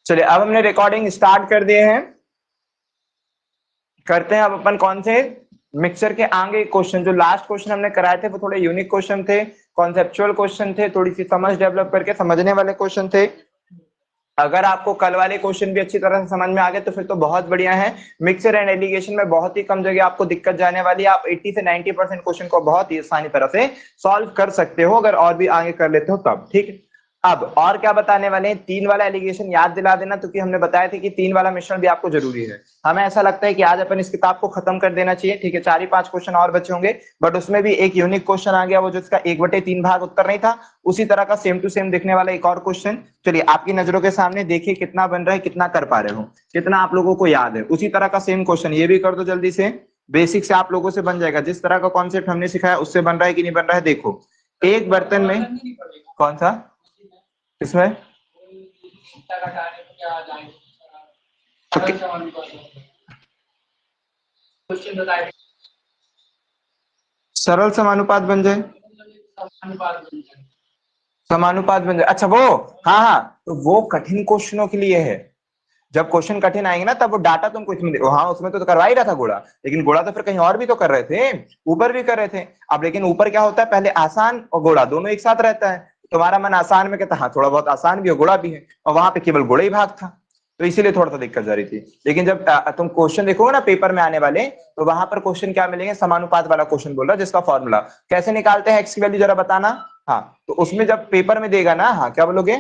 चलिए अब हमने रिकॉर्डिंग स्टार्ट कर दिए हैं। करते हैं अब अपन कौन से मिक्सचर के आगे क्वेश्चन। जो लास्ट क्वेश्चन हमने कराए थे वो थोड़े यूनिक क्वेश्चन थे, कॉन्सेप्चुअल क्वेश्चन थे, थोड़ी सी समझ डेवलप करके समझने वाले क्वेश्चन थे। अगर आपको कल वाले क्वेश्चन भी अच्छी तरह से समझ में आ गए तो फिर तो बहुत बढ़िया है। मिक्सर एंड एलिगेशन में बहुत ही कम जगह आपको दिक्कत जाने वाली है। आप 80 से 90% क्वेश्चन को बहुत ही आसानी तरह से सॉल्व कर सकते हो अगर और भी आगे कर लेते हो तब। ठीक, अब और क्या बताने वाले हैं, 3 वाला एलिगेशन याद दिला देना, क्योंकि हमने बताया था कि 3 वाला मिश्रण भी आपको जरूरी है। हमें ऐसा लगता है कि आज अपन इस किताब को खत्म कर देना चाहिए। ठीक है, 4 ही 5 क्वेश्चन और बचे होंगे, बट उसमें भी एक यूनिक क्वेश्चन आ गया, वो जो इसका 1/3 भाग उत्तर नहीं था, उसी तरह का सेम टू सेम दिखने वाला एक और क्वेश्चन। चलिए आपकी नजरों के सामने देखिए कितना बन रहा है, कितना कर पा रहे हो, कितना आप लोगों को याद है। उसी तरह का सेम क्वेश्चन ये भी कर दो जल्दी से, बेसिक से आप लोगों से बन जाएगा। जिस तरह का कॉन्सेप्ट हमने सिखाया उससे बन रहा है कि नहीं बन रहा है। देखो एक बर्तन में, कौन सा इसमें सरल समानुपात बन जाए, समानुपात बन जाए। अच्छा वो, हाँ हाँ, तो वो कठिन क्वेश्चनों के लिए है। जब क्वेश्चन कठिन आएंगे ना तब वो डाटा तुमको इसमें हाँ उसमें तो करवा ही रहा था गोला, लेकिन गोला तो फिर कहीं और भी तो कर रहे थे, ऊपर भी कर रहे थे। अब लेकिन ऊपर क्या होता है, पहले आसान और गोला दोनों एक साथ रहता है। तुम्हारा मन आसान में कहता हाँ थोड़ा बहुत आसान भी है, गोला भी है, और वहां पे केवल गोला ही भाग था, तो इसीलिए थोड़ा सा दिक्कत जा रही थी। लेकिन जब तुम क्वेश्चन देखोगे ना पेपर में आने वाले, तो वहां पर क्वेश्चन क्या मिलेंगे, समानुपात वाला क्वेश्चन बोल रहा, जिसका फॉर्मूला कैसे निकालते हैं एक्स की वैल्यू जरा बताना। हाँ तो उसमें जब पेपर में देगा ना, हाँ क्या बोलोगे,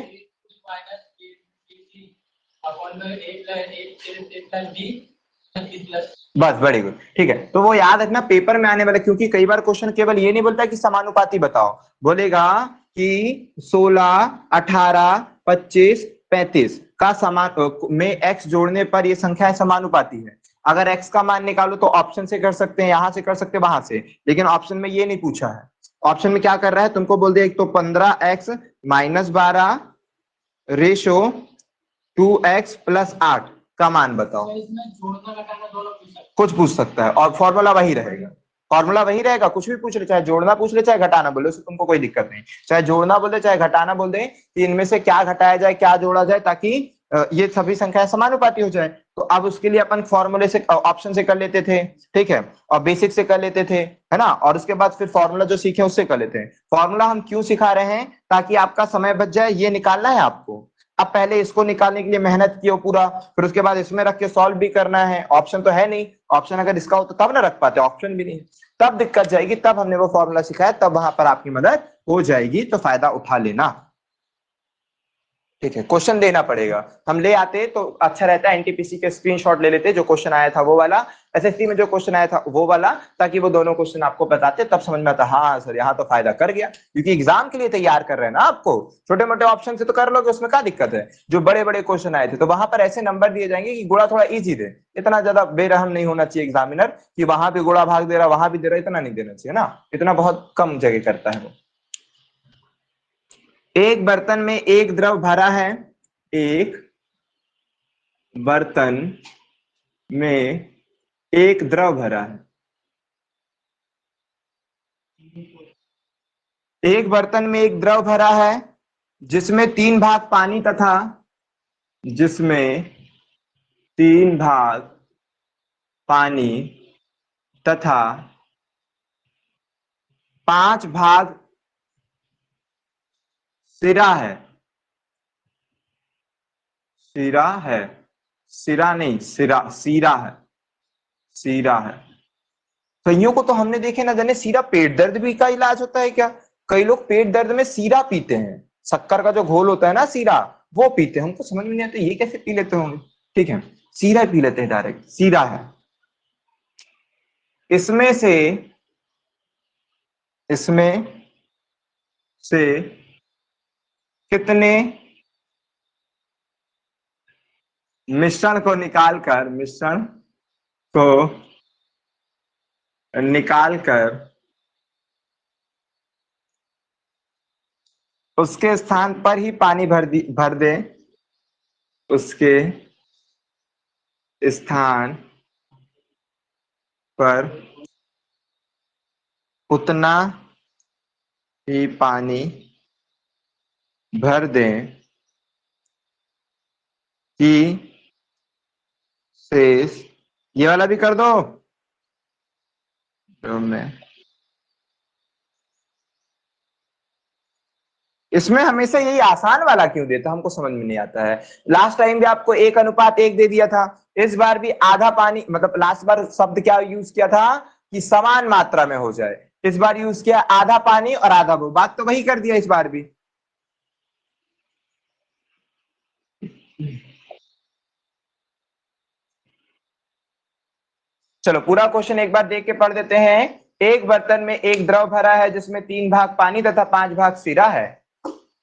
बस वेरी गुड। ठीक है, तो वो याद रखना पेपर में आने वाला, क्योंकि कई बार क्वेश्चन केवल ये नहीं बोलता कि समानुपाती बताओ, बोलेगा कि 16, 18, 25, 35 का समान में एक्स जोड़ने पर ये संख्या समानुपाती है। अगर एक्स का मान निकालो तो ऑप्शन से कर सकते हैं, यहां से कर सकते हैं, वहां से, लेकिन ऑप्शन में ये नहीं पूछा है। ऑप्शन में क्या कर रहा है, तुमको बोल दिया एक तो 15x - 12 रेशो 2x + 8 का मान बताओ। कुछ पूछ सकता है और फॉर्मूला वही रहेगा, फॉर्मूला वही रहेगा, कुछ भी पूछ ले, चाहे जोड़ना पूछ ले चाहे घटाना बोले, उससे तुमको कोई दिक्कत नहीं। चाहे जोड़ना बोले चाहे घटाना बोल दे कि इनमें से क्या घटाया जाए क्या जोड़ा जाए ताकि ये सभी संख्याएं समानुपाती हो जाए। तो अब उसके लिए अपन फॉर्मूले से ऑप्शन से कर लेते थे, ठीक है, और बेसिक से कर लेते थे, है ना, और उसके बाद फिर फॉर्मूला जो सीखे उससे कर लेते हैं। फॉर्मूला हम क्यों सिखा रहे हैं, ताकि आपका समय बच जाए, ये निकालना है आपको। अब पहले इसको निकालने के लिए मेहनत किया पूरा, फिर उसके बाद इसमें रख के सॉल्व भी करना है, ऑप्शन तो है नहीं, ऑप्शन अगर इसका हो तो तब ना रख पाते, ऑप्शन भी नहीं, तब दिक्कत जाएगी। तब हमने वो फॉर्मूला सिखाया, तब वहां पर आपकी मदद हो जाएगी, तो फायदा उठा लेना। ठीक है, क्वेश्चन देना पड़ेगा, हम ले आते तो अच्छा रहता है, एनटीपीसी के स्क्रीनशॉट ले लेते, जो क्वेश्चन आया था वो वाला, एसएससी में जो क्वेश्चन आया था वो वाला, ताकि वो दोनों क्वेश्चन आपको बताते, तब समझ में आता हाँ सर यहाँ तो फायदा कर गया, क्योंकि एग्जाम के लिए तैयार कर रहे हैं ना आपको। छोटे मोटे ऑप्शन से तो कर लोगे, उसमें क्या दिक्कत है। जो बड़े बड़े क्वेश्चन आए थे तो वहां पर ऐसे नंबर दिए जाएंगे कि गुणा थोड़ा ईजी दे, इतना ज्यादा बेरहम नहीं होना चाहिए एग्जामिनर कि वहां भी गुणा भाग दे रहा वहां भी दे रहा, इतना नहीं देना चाहिए ना, इतना बहुत कम जगह करता है वो। एक बर्तन में एक द्रव भरा है, एक बर्तन में एक द्रव भरा है, एक बर्तन में एक द्रव भरा है जिसमें 3 भाग पानी तथा, जिसमें 3 भाग पानी तथा 5 भाग सिरा है, सिरा है, सिरा नहीं सिरा, सीरा है, सीरा है। कईयों को तो हमने देखे ना जाने सीरा पेट दर्द भी का इलाज होता है क्या, कई लोग पेट दर्द में सीरा पीते हैं, शक्कर का जो घोल होता है ना सीरा, वो पीते हैं। हमको समझ में नहीं आता ये कैसे पी लेते होंगे। ठीक है, सीरा पी लेते हैं, डायरेक्ट सीरा है। इसमें से, इसमें से कितने मिश्रण को निकालकर, मिश्रण को निकालकर उसके स्थान पर ही पानी भर दे, उसके स्थान पर उतना ही पानी भर दें कि शेष, ये वाला भी कर दो में। इसमें हमेशा यही आसान वाला क्यों देता, हमको समझ में नहीं आता है। लास्ट टाइम भी आपको 1:1 दे दिया था, इस बार भी आधा पानी, मतलब लास्ट बार शब्द क्या यूज किया था कि समान मात्रा में हो जाए, इस बार यूज किया आधा पानी और आधा वो, बात तो वही कर दिया इस बार भी। चलो पूरा क्वेश्चन एक बार देख के पढ़ देते हैं। एक बर्तन में एक द्रव भरा है जिसमें 3 भाग पानी तथा 5 भाग सीरा है।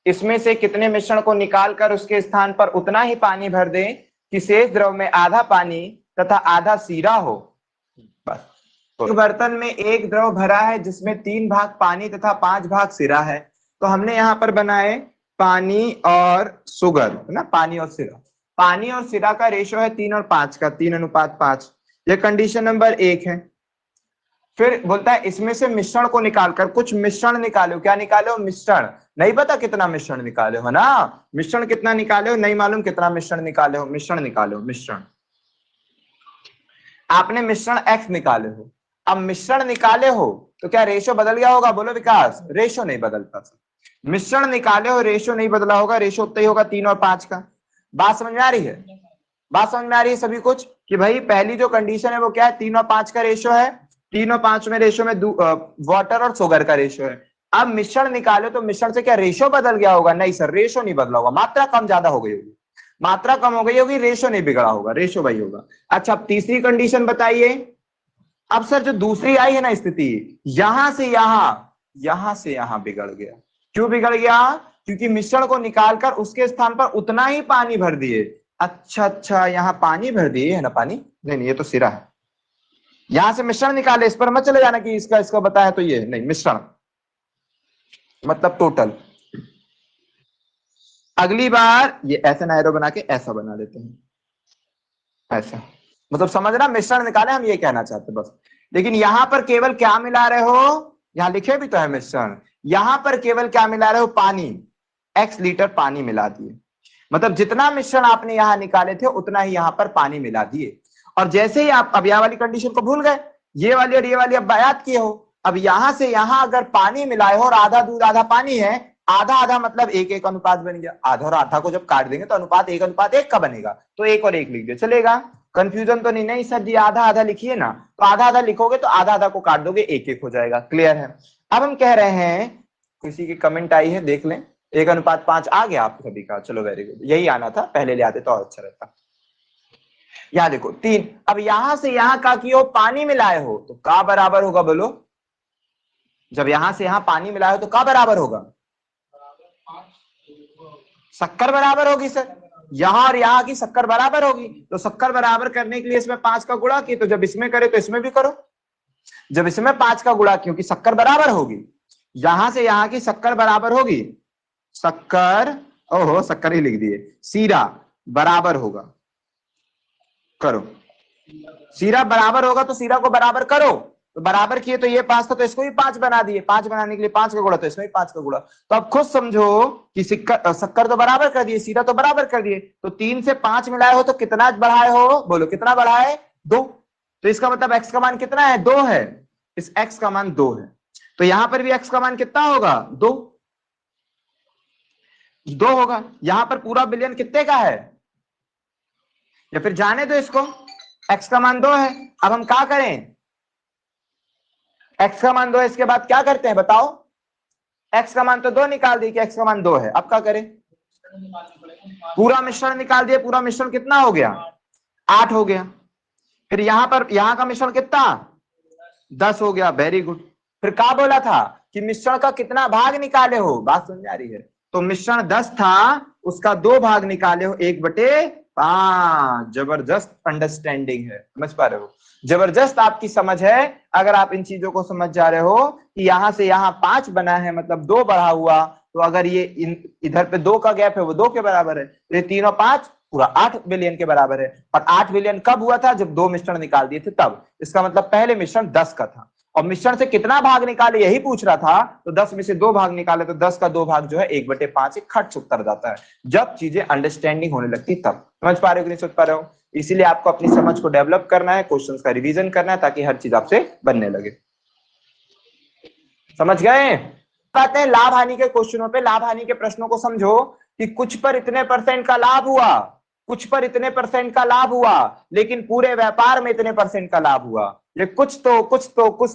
इसमें से कितने मिश्रण को निकालकर उसके स्थान पर उतना ही पानी भर दें कि शेष द्रव में आधा पानी तथा आधा सीरा हो। बस। तो एक बर्तन में एक द्रव भरा है जिसमें 3 भाग पानी तथा 5 भाग सीरा है। तो हमने यहाँ पर बनाए पानी और शुगर, है ना, पानी और सीरा। पानी और सीरा का रेशो है 3 और 5 का, 3:5। ये कंडीशन नंबर 1 है। फिर बोलता है इसमें से मिश्रण को निकालकर, कुछ मिश्रण निकालो। क्या निकालो? मिश्रण। नहीं पता कितना मिश्रण निकाले हो ना, मिश्रण कितना निकाले हो नहीं मालूम, कितना मिश्रण निकाले हो, मिश्रण निकालो। मिश्रण आपने मिश्रण x निकाले हो, अब मिश्रण निकाले हो तो क्या रेशो बदल गया होगा? बोलो विकास, रेशो नहीं बदलता। मिश्रण निकाले हो, रेशो नहीं बदला होगा, रेशो उतना ही होगा 3 और 5 का। बात समझ में आ रही है? बात समझ में आ रही है सभी कुछ? कि भाई पहली जो कंडीशन है वो क्या है? 3 और 5 का रेशो है, 3 और 5 में रेशो में वाटर और शुगर का रेशो है। अब मिश्रण निकालो तो मिश्रण से क्या रेशो बदल गया होगा? नहीं सर, रेशो नहीं बदला होगा, मात्रा कम ज्यादा हो गई होगी, मात्रा कम हो गई होगी, रेशो नहीं बिगड़ा होगा, रेशो वही होगा। अच्छा, अब तीसरी कंडीशन बताइए। अब सर जो दूसरी आई है ना स्थिति, यहां से यहां बिगड़ गया। क्यों बिगड़ गया? क्योंकि मिश्रण को निकालकर उसके स्थान पर उतना ही पानी भर दिए। अच्छा, यहाँ पानी भर दिए है ना, पानी नहीं, ये तो सिरा है। यहां से मिश्रण निकाले, इस पर मत चले जाना कि इसका बताया तो ये नहीं, मिश्रण मतलब टोटल। अगली बार ये ऐसा ना एरो बना के ऐसा बना देते हैं, ऐसा, मतलब समझना, मिश्रण निकाले हम ये कहना चाहते बस। लेकिन यहां पर केवल क्या मिला रहे हो? यहां लिखे भी तो है मिश्रण, यहां पर केवल क्या मिला रहे हो? पानी। x लीटर पानी मिला दिए, मतलब जितना मिश्रण आपने यहां निकाले थे उतना ही यहां पर पानी मिला दिए। और जैसे ही आप अब यह वाली कंडीशन को भूल गए, ये वाली और ये वाली अब याद किए हो। अब यहां से यहां अगर पानी मिलाए हो और आधा दूध आधा पानी है, आधा आधा मतलब 1:1 अनुपात बन गया। आधा और आधा को जब काट देंगे तो अनुपात 1:1 का बनेगा, तो 1 और 1 लिख दे, चलेगा? कंफ्यूजन तो नहीं? नहीं सर जी, आधा आधा लिखिए ना, तो आधा आधा लिखोगे तो आधा आधा को काट दोगे, 1:1 हो जाएगा। क्लियर है? अब हम कह रहे हैं, किसी की कमेंट आई है देख लें, 1:5 आ गया आप सभी का, चलो वेरी गुड, यही आना था, पहले ले आते तो और अच्छा रहता। यहां देखो 3, अब यहां से यहां का की हो पानी मिलाए हो तो का बराबर होगा? बोलो, जब यहां से यहां पानी मिलाए हो तो का बराबर होगा? शक्कर बराबर होगी सर, यहां और यहां की शक्कर बराबर होगी। तो शक्कर बराबर करने के लिए इसमें 5 का गुणा किए, तो जब इसमें करे तो इसमें भी करो। जब इसमें 5 का गुणा, क्योंकि शक्कर बराबर होगी, यहां से यहां की शक्कर बराबर होगी, शक्कर, ओहो शक्कर ही लिख दिए, सीरा बराबर होगा, करो। सीरा बराबर होगा तो सीरा को बराबर करो, तो बराबर किए तो ये 5 था तो इसको भी 5 बना दिए, 5 बनाने के लिए 5 का गुणा तो इसमें भी 5 का गुणा। तो अब खुद समझो कि शक्कर तो बराबर कर दिए, सीरा तो बराबर कर दिए, तो 3 से 5 मिलाए हो तो कितना बढ़ाए हो? बोलो कितना बढ़ाए? 2। तो इसका मतलब x का मान कितना है? 2 है। इस x का मान 2 है, तो यहां पर भी x का मान कितना होगा? 2 होगा। यहां पर पूरा बिलियन कितने का है? या फिर जाने दो इसको, x का मान 2 है। अब हम क्या करें? x का मान 2 है, इसके बाद क्या करते हैं बताओ? x का मान तो 2 निकाल दिए कि x का मान 2 है, अब क्या करें? पूरा मिश्रण निकाल दिए, पूरा मिश्रण कितना हो गया? 8 हो गया। फिर यहां पर यहां का मिश्रण कितना? 10 हो गया, वेरी गुड। फिर क्या बोला था कि मिश्रण का कितना भाग निकाले हो? बात समझ आ रही है? तो मिश्रण 10 था, उसका 2 भाग निकाले हो, 1/5। जबरदस्त अंडरस्टैंडिंग है, समझ पा रहे हो? जबरदस्त आपकी समझ है। अगर आप इन चीजों को समझ जा रहे हो कि यहां से यहां 5 बना है मतलब 2 बढ़ा हुआ, तो अगर ये इधर पे 2 का गैप है वो 2 के बराबर है, तो ये 3 और 5 पूरा 8 बिलियन के बराबर है। और 8 बिलियन कब हुआ था? जब 2 मिश्रण निकाल दिए थे तब। इसका मतलब पहले मिश्रण 10 का था, और मिश्रण से कितना भाग निकाले यही पूछ रहा था, तो 10 में से 2 भाग निकाले तो 10 का 2 भाग जो है 1/5 खट से उत्तर जाता है। जब चीजें अंडरस्टैंडिंग होने लगती तब। समझ पा रहे हो कि नहीं समझ पा रहे हो? इसीलिए आपको अपनी समझ को डेवलप करना है, क्वेश्चंस का रिवीजन करना है, ताकि हर चीज आपसे बनने लगे। समझ गए? आते हैं लाभ हानि के क्वेश्चनों पे। लाभ हानि के प्रश्नों को समझो कि कुछ पर इतने % का लाभ हुआ, कुछ पर इतने % का लाभ हुआ, लेकिन पूरे व्यापार में इतने % का लाभ हुआ। ये कुछ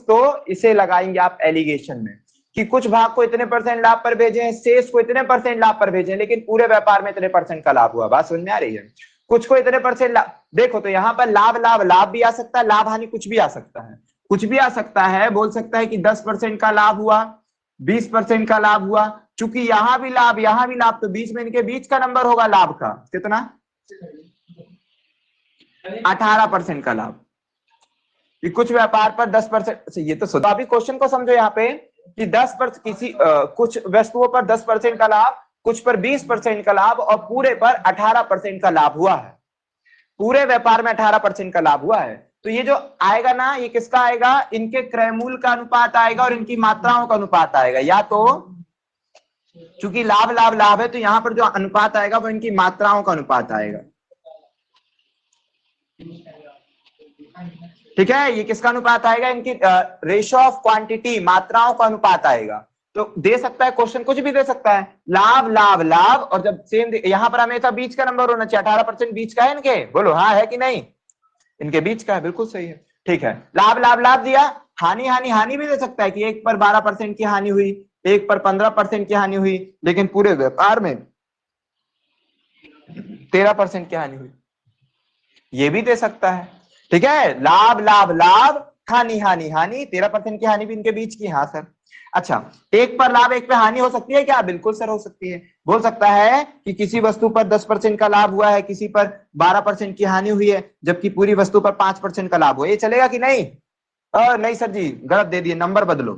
तो इसे लगाएंगे आप एलिगेशन में कि कुछ भाग को इतने % लाभ पर भेजे, शेष को इतने % लाभ पर भेजे, लेकिन पूरे व्यापार में इतने % का लाभ हुआ। बात समझ में आ रही है? कुछ को इतने % लाभ, देखो तो यहाँ पर लाभ लाभ लाभ भी आ सकता है, लाभ हानि कुछ भी आ सकता है, कुछ भी आ सकता है। बोल सकता है कि 10% का लाभ हुआ, 20% का लाभ हुआ। चूंकि यहां भी लाभ, तो बीच में इनके बीच का नंबर होगा लाभ का कितना, 18% का लाभ। कि कुछ व्यापार पर 10%, ये तो अभी क्वेश्चन को समझो यहाँ पे कि 10% किसी कुछ वस्तुओं पर 10% का लाभ, कुछ पर 20% का लाभ, और पूरे पर 18% का लाभ हुआ है। पूरे व्यापार में 18% का लाभ हुआ है। तो ये जो आएगा ना, ये किसका आएगा, इनके क्रयमूल का अनुपात आएगा और इनकी मात्राओं का अनुपात आएगा। या तो चूंकि लाभ लाभ लाभ है, तो यहां पर जो अनुपात आएगा वो इनकी मात्राओं का अनुपात आएगा। ठीक है, ये किसका अनुपात आएगा, इनकी रेशियो ऑफ क्वांटिटी, मात्राओं का अनुपात आएगा। तो दे सकता है क्वेश्चन, कुछ भी दे सकता है, लाभ लाभ लाभ, और जब सेम यहां पर हमेशा बीच का नंबर होना चाहिए। 18% बीच का है इनके, बोलो हाँ है कि नहीं, इनके बीच का है, बिल्कुल सही है। ठीक है, लाभ लाभ लाभ दिया, हानि हानि हानि भी दे सकता है कि एक पर 12% की हानि हुई, एक पर 15% की हानि हुई, लेकिन पूरे व्यापार में 13% की हानि हुई, ये भी दे सकता है। ठीक है, लाभ लाभ लाभ, हानि हानि हानि, 13% की हानि भी इनके बीच की। हाँ सर। अच्छा, एक पर लाभ एक पे हानि हो सकती है क्या? बिल्कुल सर हो सकती है। बोल सकता है कि किसी वस्तु पर 10% का लाभ हुआ है, किसी पर 12% की हानि हुई है, जबकि पूरी वस्तु पर 5% का लाभ हुआ। ये चलेगा कि नहीं? नहीं सर जी, गलत दे दिए, नंबर बदलो।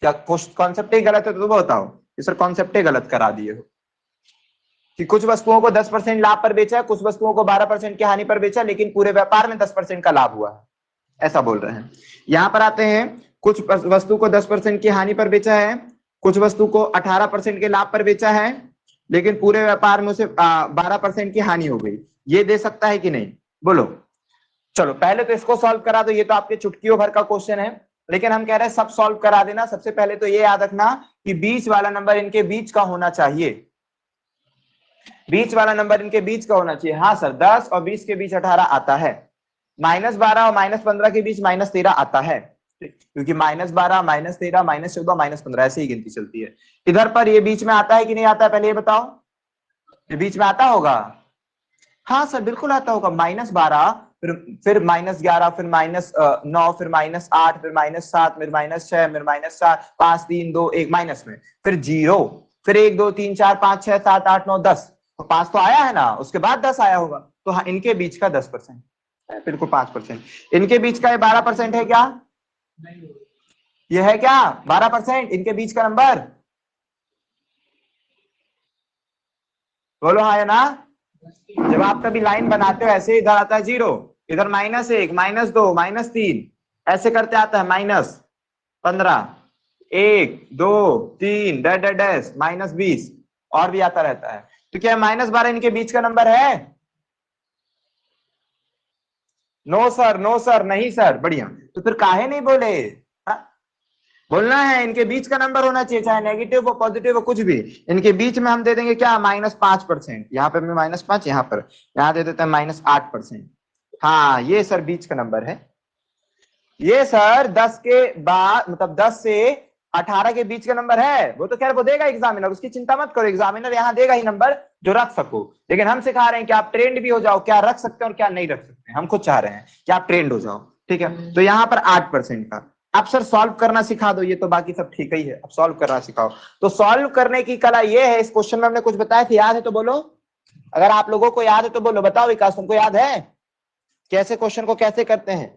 क्या कॉन्सेप्ट ही गलत है तो बताओ, सर कॉन्सेप्ट ही गलत करा दिए हो कि कुछ वस्तुओं को 10% लाभ पर बेचा है, कुछ वस्तुओं को 12% की हानि पर बेचा, लेकिन पूरे व्यापार में 10% का लाभ हुआ है, ऐसा बोल रहे हैं। यहां पर आते हैं, कुछ वस्तु को 10% की हानि पर बेचा है, कुछ वस्तु को 18% के लाभ पर बेचा है, लेकिन पूरे व्यापार में उसे 12% की हानि हो गई। ये दे सकता है कि नहीं, बोलो। चलो पहले तो इसको सॉल्व करा दो, ये तो आपके चुटकियों भर का क्वेश्चन है, लेकिन हम कह रहे हैं सब सॉल्व करा देना। सबसे पहले तो ये याद रखना कि बीच वाला नंबर इनके बीच का होना चाहिए, बीच वाला नंबर इनके बीच का होना चाहिए। हाँ सर, 10 और 20 के बीच 18 आता है, -12 और -15 के बीच -13 आता है, क्योंकि -12 -13 -14 -15 ऐसे ही गिनती चलती है। इधर पर ये बीच में आता है कि नहीं आता है, पहले ये बताओ, ये बीच में आता होगा? हाँ सर बिल्कुल आता होगा। -12, फिर -11, फिर -9, फिर -8, फिर -7, फिर -6, फिर -7, 5 3 2 1 माइनस में, फिर 0, फिर 1 2 3 4 5 6 7 8 9 10, तो 5 तो आया है ना, उसके बाद 10 आया होगा। तो हाँ, इनके बीच का 10%, बिल्कुल 5%। इनके बीच का ये 12% है क्या? ये है क्या 12% इनके बीच का नंबर? बोलो हाँ या ना। जब आप कभी लाइन बनाते हो ऐसे, इधर आता है 0, इधर -1 -2 -3, ऐसे करते आता है -15, 1 2 3 डैश -20, और भी आता रहता है। तो क्या -12 इनके बीच का नंबर है? नो सर, नो सर, नहीं सर। बढ़िया, तो फिर काहे नहीं बोले? हा? बोलना है, इनके बीच का नंबर होना चाहिए, चाहे नेगेटिव हो पॉजिटिव हो कुछ भी। इनके बीच में हम दे देंगे क्या, -5%। यहाँ पे -5, यहाँ पर यहाँ दे देते हैं -8%। हाँ ये सर बीच का नंबर है। ये सर 10 के बाद, मतलब 10 से 18 के बीच का नंबर है। वो तो खैर वो देगा एग्जामिनर, उसकी चिंता मत करो, एग्जामिनर यहाँ देगा ही नंबर जो रख सको। लेकिन हम सिखा रहे हैं कि आप ट्रेंड भी हो जाओ, क्या रख सकते हैं और क्या नहीं रख सकते। हम खुद चाह रहे हैं कि आप ट्रेंड हो जाओ। ठीक है, तो यहाँ पर 8% का। अब सर सॉल्व करना सिखा दो, ये तो बाकी सब ठीक ही है, अब सॉल्व करना सिखाओ। तो सॉल्व करने की कला ये है, इस क्वेश्चन में हमने कुछ बताया था, याद है तो बोलो। अगर आप लोगों को याद है तो बोलो, बताओ विकास तुमको याद है कैसे क्वेश्चन को कैसे करते हैं?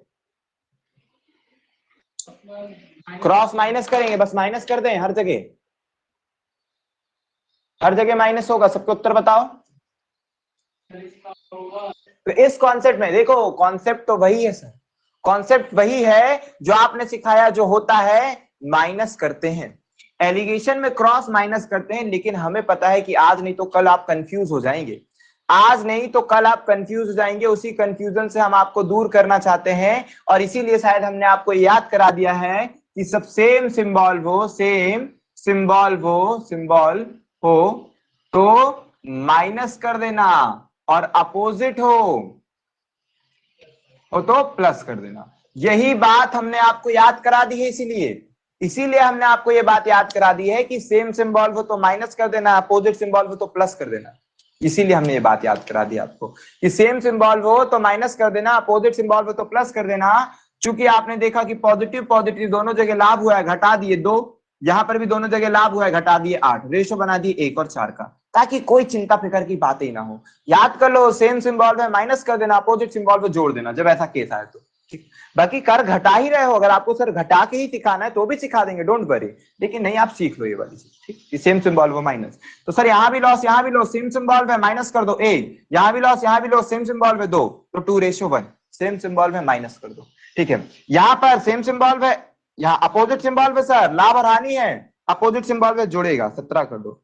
क्रॉस माइनस करेंगे, बस माइनस कर दें हर जगह, हर जगह माइनस होगा। सबको उत्तर बताओ। तो इस कॉन्सेप्ट में देखो, कॉन्सेप्ट तो वही है सर, कॉन्सेप्ट वही है जो आपने सिखाया, जो होता है माइनस करते हैं, एलिगेशन में क्रॉस माइनस करते हैं, लेकिन हमें पता है कि आज नहीं तो कल आप कंफ्यूज हो जाएंगे, आज नहीं तो कल आप कंफ्यूज हो जाएंगे। उसी कंफ्यूजन से हम आपको दूर करना चाहते हैं और इसीलिए शायद हमने आपको याद करा दिया है कि सब सेम सिंबल हो, सेम सिंबल हो तो माइनस कर देना और अपोजिट हो तो प्लस कर देना। यही बात हमने आपको याद करा दी है, इसीलिए हमने आपको ये बात याद करा दी है कि सेम सिंबल हो तो माइनस कर देना, अपोजिट सिंबल हो तो प्लस कर देना। इसीलिए हमने ये बात याद करा दी आपको कि सेम सिंबल हो तो माइनस कर देना, अपोजिट सिंबल हो तो प्लस कर देना। चूंकि आपने देखा कि पॉजिटिव पॉजिटिव दोनों जगह लाभ हुआ है, घटा दिए 2, यहां पर भी दोनों जगह लाभ हुआ है, घटा दिए 8, रेशो बना दिए 1 और 4 का, ताकि कोई चिंता फिक्र की बात ही ना हो। याद कर लो, सेम सिंबल में माइनस कर देना, अपोजिट सिंबल में जोड़ देना, जब ऐसा केस आए तो। ठीक, बाकी कर घटा ही रहे हो, अगर आपको सर घटा के ही सिखाना है तो भी सिखा देंगे, डोंट वरी, लेकिन नहीं आप सीख लो ये वाली चीज। ठीक, सेम सिंबल वो माइनस, तो सर यहाँ भी लॉस, यहाँ भी लॉस, सेम सिंबल में माइनस कर दो 1, यहाँ भी लॉस, यहाँ भी लॉस, सेम सिंबल में 2, तो 2:1, सेम सिंबल में माइनस कर दो। ठीक है, यहाँ पर सेम सिंबल में, यहाँ अपोजिट सिंबल में सर लाभ और हानि है, अपोजिट सिंबल में जुड़ेगा 17 कर दो,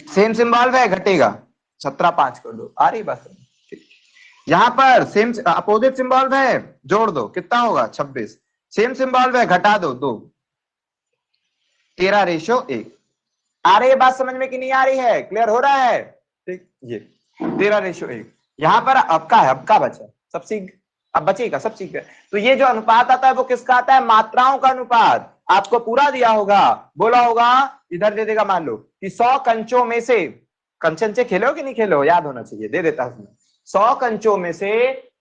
सेम सिंबल में घटेगा 17 5 कर दो, आ रही बात। यहां पर सेम अपोजिट सिंबल में जोड़ दो, कितना होगा 26, सेम सिंबल में घटा दो 2, 13:1। आ रही है बात समझ में कि नहीं आ रही है? क्लियर हो रहा है? ठीक, ये 13:1। यहां पर अब का बचा, सब सीख, अब बचेगा, सब सीख गए। तो ये जो अनुपात आता है वो किसका आता है? मात्राओं का अनुपात। आपको पूरा दिया होगा, बोला होगा, इधर दे देगा, मान लो कि 100 कंचों में से, कंचन से खेलो कि नहीं खेलो, याद होना चाहिए, दे देता हूं, 100 कंचों में से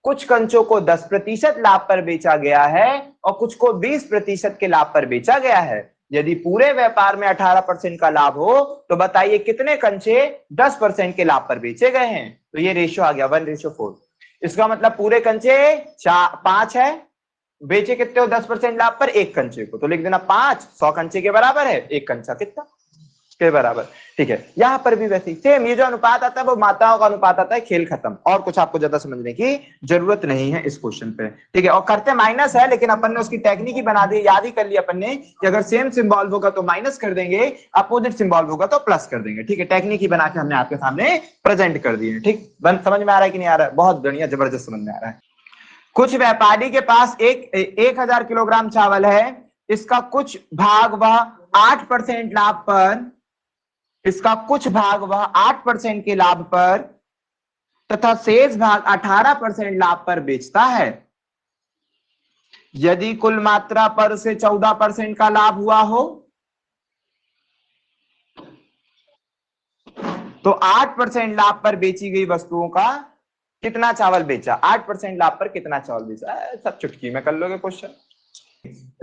कुछ कंचों को 10% लाभ पर बेचा गया है और कुछ को 20% के लाभ पर बेचा गया है। यदि पूरे व्यापार में 18% का लाभ हो तो बताइए कितने कंचे 10% के लाभ पर बेचे गए हैं? तो ये रेशियो आ गया 1:4। इसका मतलब पूरे कंचे 5 है, बेचे कितने हो 10% लाभ पर? 1 कंचे को, तो लिख देना 5, 100 कंचे के बराबर है, 1 कंचा कितना के बराबर। ठीक है, यहां पर भी वैसे ही सेम, ये जो अनुपात आता है वो मात्राओं का अनुपात आता है, खेल खत्म, और कुछ आपको ज्यादा समझने की जरूरत नहीं है इस क्वेश्चन पे। ठीक है, और करते माइनस है, लेकिन अपन ने उसकी टेक्निक ही बना दी, याद ही कर लिया अपन ने कि अगर सेम सिंबल होगा तो माइनस कर देंगे, अपोजिट सिंबल होगा तो प्लस कर देंगे। ठीक है, टेक्निक ही बना के हमने आपके सामने प्रेजेंट कर दी है। ठीक, समझ में आ रहा है कि नहीं आ रहा है? बहुत बढ़िया, जबरदस्त समझ में आ रहा है। कुछ व्यापारी के पास 1000 किलोग्राम चावल है, इसका कुछ भाग वह 8% लाभ पर, इसका कुछ भाग वह 8% के लाभ पर तथा शेष भाग 18% लाभ पर बेचता है। यदि कुल मात्रा पर उसे 14% का लाभ हुआ हो तो 8% लाभ पर बेची गई वस्तुओं का कितना चावल बेचा? 8% लाभ पर कितना चावल बेचा? सब चुटकी में कर लोगे क्वेश्चन।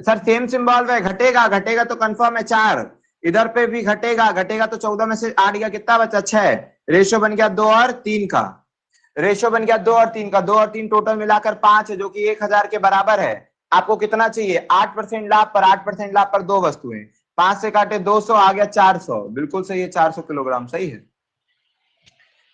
सर सेम सिंबल में घटेगा तो कंफर्म है 4, इधर पे भी घटेगा तो 14 में से 8 गया, कितना बचा? 6, रेशियो बन गया 2 और 3 का, रेशियो बन गया 2 और 3 का, 2 और 3 टोटल मिलाकर 5 है, जो कि 1000 के बराबर है। आपको कितना चाहिए? 8% लाभ पर, 8% लाभ पर 2 वस्तुएं, 5 से काटे 200, आ गया 400, बिल्कुल सही है, 400 किलोग्राम सही है,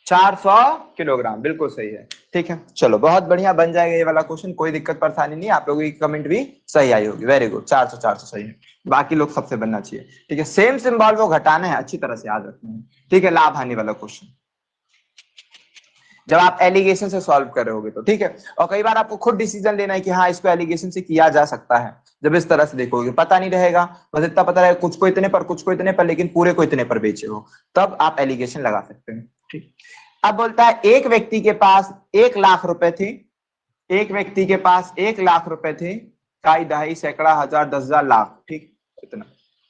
400 किलोग्राम बिल्कुल सही है। ठीक है, चलो बहुत बढ़िया, बन जाएगा ये वाला क्वेश्चन, कोई दिक्कत परेशानी नहीं। आप लोगों की कमेंट भी सही आई होगी, वेरी गुड, 400 सही है, बाकी लोग सबसे बनना चाहिए। ठीक है, सेम सिंबल वो घटाना है, अच्छी तरह से याद रखना है। ठीक है, लाभ हानि वाला क्वेश्चन जब आप एलिगेशन से सॉल्व कर रहे होगे तो। ठीक है, और कई बार आपको खुद डिसीजन लेना है कि हाँ इसको एलिगेशन से किया जा सकता है। जब इस तरह से देखोगे, पता नहीं रहेगा, बस इतना पता रहेगा कुछ को इतने पर, कुछ को इतने पर, लेकिन पूरे को इतने पर बेचे हो, तब आप एलिगेशन लगा सकते हैं। ठीक, अब बोलता है एक व्यक्ति के पास 1 लाख रुपए थे, एक व्यक्ति के पास 1 लाख रुपए थे, काई दहाई सैकड़ा हजार 10,000 लाख। ठीक, इतना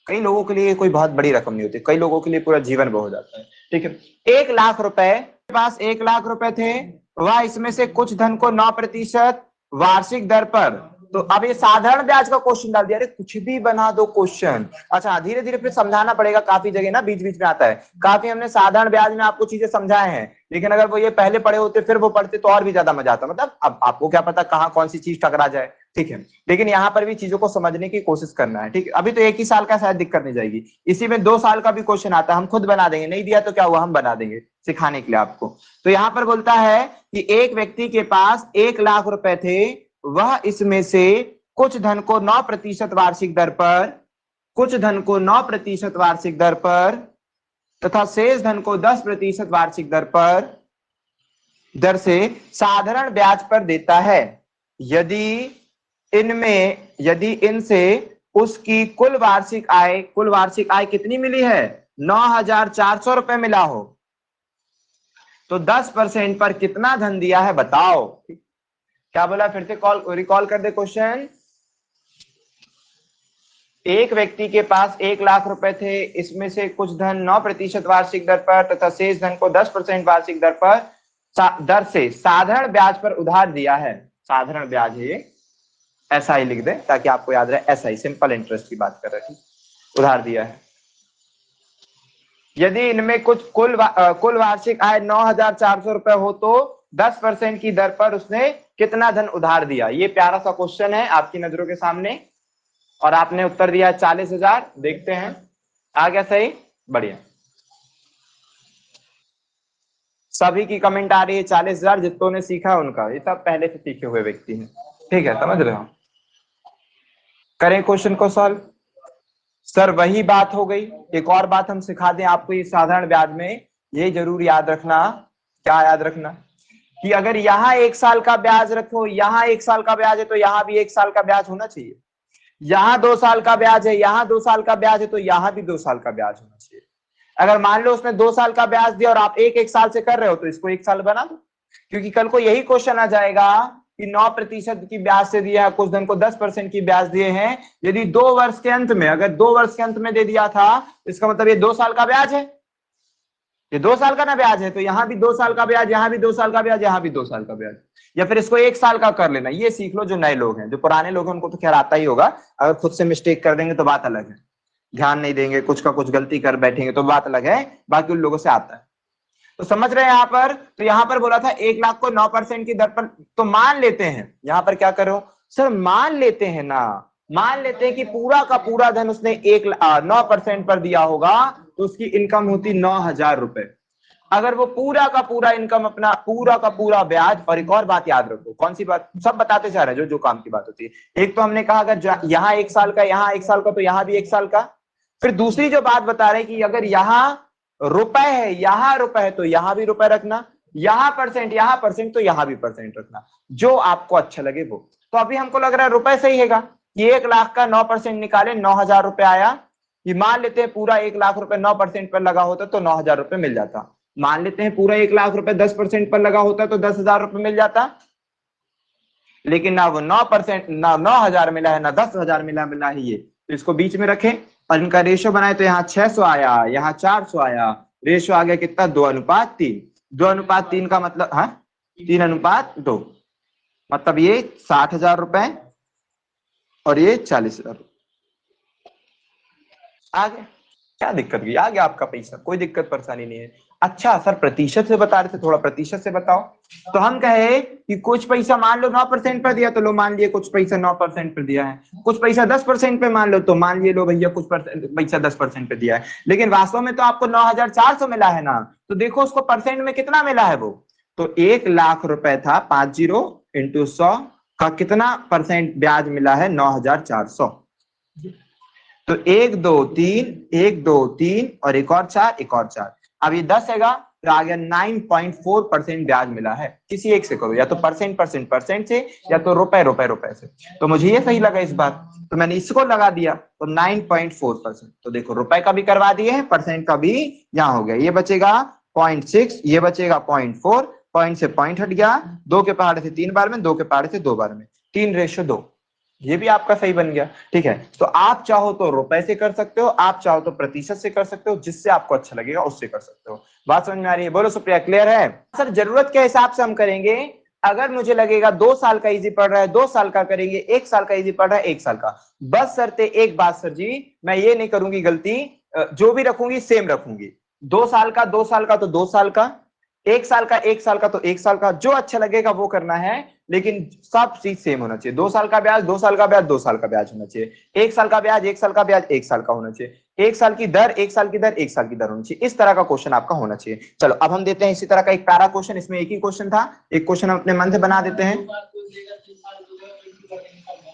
कई लोगों के लिए कोई बहुत बड़ी रकम नहीं होती, कई लोगों के लिए पूरा जीवन बह हो जाता है। ठीक है, 1 लाख रुपए के पास 1 लाख रुपए थे, वह इसमें से कुछ धन को 9% वार्षिक दर पर, तो अब ये साधारण ब्याज का क्वेश्चन डाल दिया। अरे कुछ भी बना दो क्वेश्चन। अच्छा, धीरे धीरे फिर समझाना पड़ेगा, काफी जगह ना बीच बीच में आता है, काफी हमने साधारण ब्याज में आपको चीजें समझाए हैं, लेकिन अगर वो ये पहले पढ़े होते फिर वो पढ़ते तो और भी ज्यादा मजा आता। मतलब अब आपको क्या पता कहाँ कौन सी चीज टकरा जाए। ठीक है, लेकिन यहाँ पर भी चीजों को समझने की कोशिश करना है। ठीक है, अभी तो 1 ही साल का शायद दिक्कत नहीं जाएगी, इसी में 2 साल का भी क्वेश्चन आता है, हम खुद बना देंगे, नहीं दिया तो क्या हुआ, हम बना देंगे सिखाने के लिए आपको। तो यहाँ पर बोलता है कि एक व्यक्ति के पास 1 लाख रुपए थे, वह इसमें से कुछ धन को 9% वार्षिक दर पर, कुछ धन को 9% वार्षिक दर पर तथा शेष धन को 10% वार्षिक दर से साधारण ब्याज पर देता है। यदि इनसे उसकी कुल वार्षिक आय कितनी मिली है? 9,400 रुपए मिला हो, तो 10% पर कितना धन दिया है बताओ। क्या बोला, फिर से रिकॉल कर दे क्वेश्चन। एक व्यक्ति के पास 1 लाख रुपए थे, इसमें से कुछ धन 9% वार्षिक दर पर तथा शेष धन को 10% वार्षिक दर से साधारण ब्याज पर उधार दिया है। साधारण ब्याज है ये, ऐसा ही लिख दे ताकि आपको याद रहे, ऐसा ही सिंपल इंटरेस्ट की बात कर रहे हैं, उधार दिया है। यदि इनमें कुछ कुल वार्षिक आय 9,400 रुपए हो तो 10% की दर पर उसने कितना धन उधार दिया। ये प्यारा सा क्वेश्चन है आपकी नजरों के सामने और आपने उत्तर दिया 40,000। देखते हैं आ गया सही, बढ़िया। सभी की कमेंट आ रही है 40,000, जितनों ने सीखा उनका, ये सब पहले से सीखे हुए व्यक्ति हैं, ठीक है, समझ रहे हो। करें क्वेश्चन को सॉल्व। सर वही बात हो गई, एक और बात हम सिखा दें आपको इस साधारण ब्याज में, ये जरूर याद रखना। क्या याद रखना? कि अगर यहाँ 1 साल का ब्याज रखो, यहाँ 1 साल का ब्याज है तो यहाँ भी 1 साल का ब्याज होना चाहिए। यहाँ 2 साल का ब्याज है, यहाँ 2 साल का ब्याज है तो यहाँ भी 2 साल का ब्याज होना चाहिए। अगर मान लो उसने 2 साल का ब्याज दिया और आप एक साल से कर रहे हो तो इसको 1 साल बना दो, क्योंकि कल को यही क्वेश्चन आ जाएगा कि 9% की ब्याज से दिया है, कुछ धन को 10% की ब्याज दिए हैं। यदि 2 वर्ष के अंत में, अगर 2 वर्ष के अंत में दे दिया था, इसका मतलब ये 2 साल का ब्याज है, ये 2 साल का ना ब्याज है, तो यहाँ भी 2 साल का ब्याज, यहाँ भी 2 साल का ब्याज, यहाँ भी 2 साल का ब्याज, या फिर इसको 1 साल का कर लेना। ये सीख लो जो नए लोग हैं, जो पुराने लोग हैं उनको तो खैर आता ही होगा, अगर खुद से मिस्टेक कर देंगे तो बात अलग है, ध्यान नहीं देंगे, कुछ का कुछ गलती कर बैठेंगे तो बात अलग है, बाकी उन लोगों से आता है। तो समझ रहे हैं यहाँ पर, तो यहाँ पर बोला था 1 लाख को 9% की दर पर, तो मान लेते हैं, यहाँ पर क्या करो सर, मान लेते हैं ना, मान लेते हैं कि पूरा का पूरा धन उसने 9% पर दिया होगा तो उसकी इनकम होती 9,000 रुपए। अगर वो पूरा का पूरा इनकम, अपना पूरा का पूरा ब्याज, और एक और बात याद रखो, कौन सी बात, सब बताते जा रहे हैं जो काम की बात होती है। एक तो हमने कहा अगर यहाँ 1 साल का, यहाँ 1 साल का, तो यहाँ भी 1 साल का। फिर दूसरी जो बात बता रहे हैं कि अगर यहाँ रुपए है, यहाँ रुपए है तो यहाँ भी रुपए रखना, यहाँ परसेंट तो यहाँ भी परसेंट रखना, जो आपको अच्छा लगे वो। तो अभी हमको लग रहा है रुपए सही है कि 1 लाख का 9% निकाले, 9,000 रुपए आया। ये मान लेते हैं पूरा 1 लाख रुपए 9% पर लगा होता तो 9,000 रुपए मिल जाता। मान लेते हैं पूरा 1 लाख रुपए 10% पर लगा होता तो 10,000 रुपए मिल जाता। लेकिन ना वो 9%, ना 9,000 मिला है, ना 10,000 मिला है ये, तो इसको बीच में रखें और इनका रेशो बनाए तो यहाँ 600 आया, यहाँ 400 आया, रेशो आ गया कितना, 2:3। 2:3 का मतलब, हाँ 3:2, मतलब ये 60,000 रुपए और ये 40,000। आ गया, क्या दिक्कत हुई, आ गया आपका पैसा, कोई दिक्कत परेशानी नहीं है। अच्छा सर प्रतिशत से बता रहे थे, थोड़ा प्रतिशत से बताओ। तो हम कहे कि कुछ पैसा मान लो 9% पर दिया तो लो मान लिए कुछ पैसा 9% पर दिया है, कुछ पैसा 10% पे मान लो तो मान लिए लो भैया कुछ पैसा 10% पे दिया है, लेकिन वास्तव में तो आपको 9,400 मिला है ना। तो देखो उसको परसेंट में कितना मिला है वो, तो 1 लाख रुपए था, 50 × 100 का कितना परसेंट ब्याज मिला है, 9,400। तो 1 2 3 1 2 3 और एक और 4, एक और 4, अब ये 10 हैगा तो आ गया 9.4% ब्याज मिला है। किसी एक से करो, या तो परसेंट से, या तो रुपए से। तो मुझे ये सही लगा इस बार, तो मैंने इसको लगा दिया, तो 9.4%। तो देखो रुपए का भी करवा दिए हैं, परसेंट का भी यहाँ हो गया। ये बचेगा 0.6, ये बचेगा 0.4, पॉइंट से पॉइंट हट गया, 2 के पहाड़े से 3 बार में, 2 के पहाड़े से 2 बार में, 3:2, ये भी आपका सही बन गया। ठीक है, तो आप चाहो तो रुपए से कर सकते हो, आप चाहो तो प्रतिशत से कर सकते हो, जिससे आपको अच्छा लगेगा उससे कर सकते हो। बात समझ में आ रही है? बोलो सुप्रिया, क्लियर है? सर जरूरत के हिसाब से हम करेंगे, अगर मुझे लगेगा 2 साल का इजी पड़ रहा है 2 साल का करेंगे, 1 साल का इजी पड़ रहा है 1 साल का। बस शर्ते एक बात सर जी, मैं ये नहीं करूंगी गलती, जो भी रखूंगी सेम रखूंगी, 2 साल का 2 साल का तो 2 साल का, 1 साल का 1 साल का तो 1 साल का, जो अच्छा लगेगा वो करना है, लेकिन सब चीज सेम होना चाहिए। 2 साल का ब्याज 2 साल का ब्याज 2 साल का ब्याज होना चाहिए, 1 साल का ब्याज 1 साल का ब्याज 1 साल का होना चाहिए, 1 साल की दर 1 साल की दर 1 साल की दर होनी चाहिए। इस तरह का क्वेश्चन आपका होना चाहिए। चलो अब हम देते हैं इसी तरह का एक पैरा क्वेश्चन, इसमें एक ही क्वेश्चन था, एक क्वेश्चन हम अपने मन से बना देते हैं।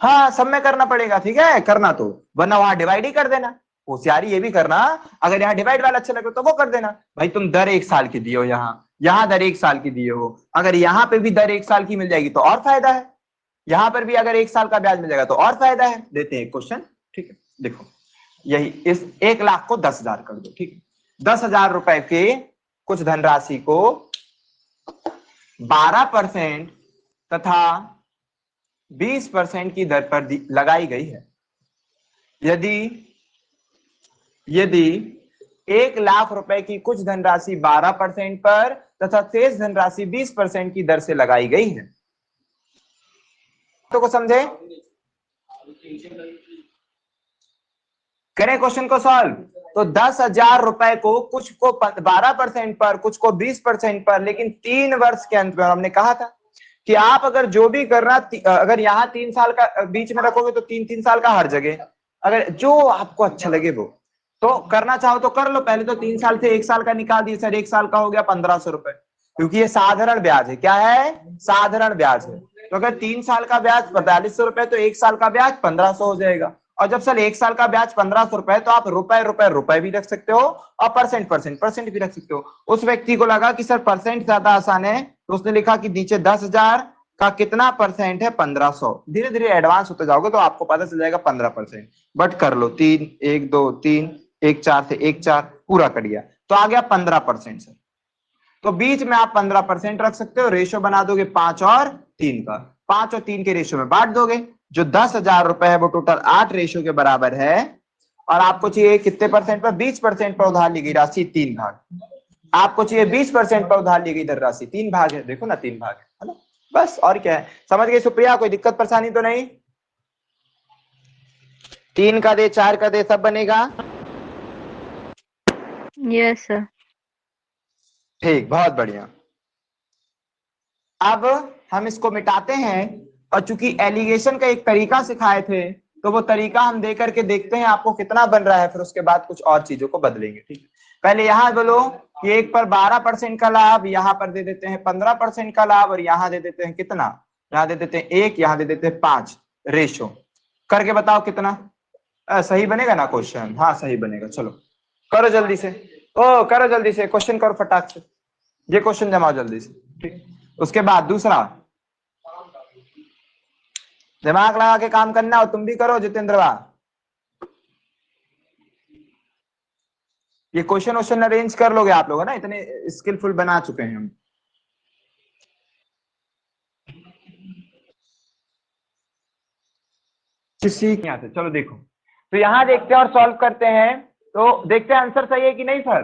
हाँ सब में करना पड़ेगा, ठीक है, करना तो, वरना वहां डिवाइड ही कर देना। होशियारी ये भी करना, अगर यहाँ डिवाइड वाला अच्छा लगे तो वो कर देना। भाई तुम दर 1 साल की दिए हो, यहाँ दर 1 साल की दिए हो, अगर यहाँ पे भी दर 1 साल की मिल जाएगी तो और फायदा है, यहाँ पर भी अगर 1 साल का ब्याज मिल जाएगा तो और फायदा है। देते हैं एक क्वेश्चन, ठीक है, देखो यही इस 1 लाख को 10,000 कर दो, ठीक है, 10,000 रुपए के कुछ धनराशि को 12% तथा 20% की दर पर लगाई गई है। यदि 1 लाख रुपए की कुछ धनराशि 12% पर तथा शेष धनराशि 20% की दर से लगाई गई है, तो को समझे, करें क्वेश्चन को सॉल्व। तो 10,000 रुपए को कुछ को 12% पर, कुछ को 20% पर, लेकिन 3 वर्ष के अंत में। हमने कहा था कि आप अगर जो भी करना, अगर यहाँ 3 साल का बीच में रखोगे तो 3-3 साल का हर जगह, अगर जो आपको अच्छा लगे वो तो करना चाहो तो कर लो। पहले तो 3 साल से 1 साल का निकाल दिए सर, 1 साल का हो गया 1,500 रुपए, क्योंकि ये साधारण ब्याज है। क्या है? साधारण ब्याज है। तो अगर 3 साल का ब्याज 4,500 रुपए तो 1 साल का ब्याज 1,500 हो जाएगा। और जब सर 1 साल का ब्याज 1,500 रुपए, तो आप रुपए भी रख सकते हो और परसेंट भी रख सकते हो। उस व्यक्ति को लगा कि सर परसेंट ज्यादा आसान है, तो उसने लिखा कि नीचे 10,000 का कितना परसेंट है, 1,500। धीरे धीरे एडवांस होते जाओगे तो आपको पता चल जाएगा 15%। बट कर लो 3 1 2 3 1 4 से 1 4 पूरा कर दिया तो आ गया 15% सर। तो बीच में आप 15% रख सकते हो। रेशो बना दोगे 5 और 3 का, 5 और 3 के रेशो में बांट दोगे। जो 10,000 रुपए है वो टोटल 8 रेशो के बराबर है। और आपको चाहिए कितने परसेंट पर? 20% पर उधार ली गई राशि 3 भाग। आपको चाहिए 20% पर उधार ली गई दर राशि 3 भाग है। देखो ना 3 भाग है ना, बस और क्या है। समझ गए सुप्रिया? कोई दिक्कत परेशानी तो नहीं? 3 का दे 4 का दे सब बनेगा। Yes sir. ठीक, बहुत बढ़िया। अब हम इसको मिटाते हैं, और चूंकि एलिगेशन का एक तरीका सिखाए थे तो वो तरीका हम दे करके देखते हैं आपको कितना बन रहा है, फिर उसके बाद कुछ और चीजों को बदलेंगे। ठीक, पहले यहां बोलो कि 1 पर 12% का लाभ, यहां पर दे देते हैं 15% का लाभ, और यहां दे देते हैं कितना? यहां दे देते हैं 1, यहां दे देते हैं 5 रेशो। करके बताओ कितना सही बनेगा ना क्वेश्चन? हाँ सही बनेगा। चलो करो जल्दी से, ओ करो जल्दी से, क्वेश्चन करो फटाक से, ये क्वेश्चन जमाओ जल्दी से। ठीक, उसके बाद दूसरा दिमाग लगा के काम करना, और तुम भी करो जितेंद्र बा। ये क्वेश्चन अरेंज कर लोगे आप लोग, है ना, इतने स्किलफुल बना चुके हैं हम। सीख यहाँ से, चलो देखो। तो यहां देखते हैं और सॉल्व करते हैं, तो देखते हैं आंसर सही है कि नहीं सर।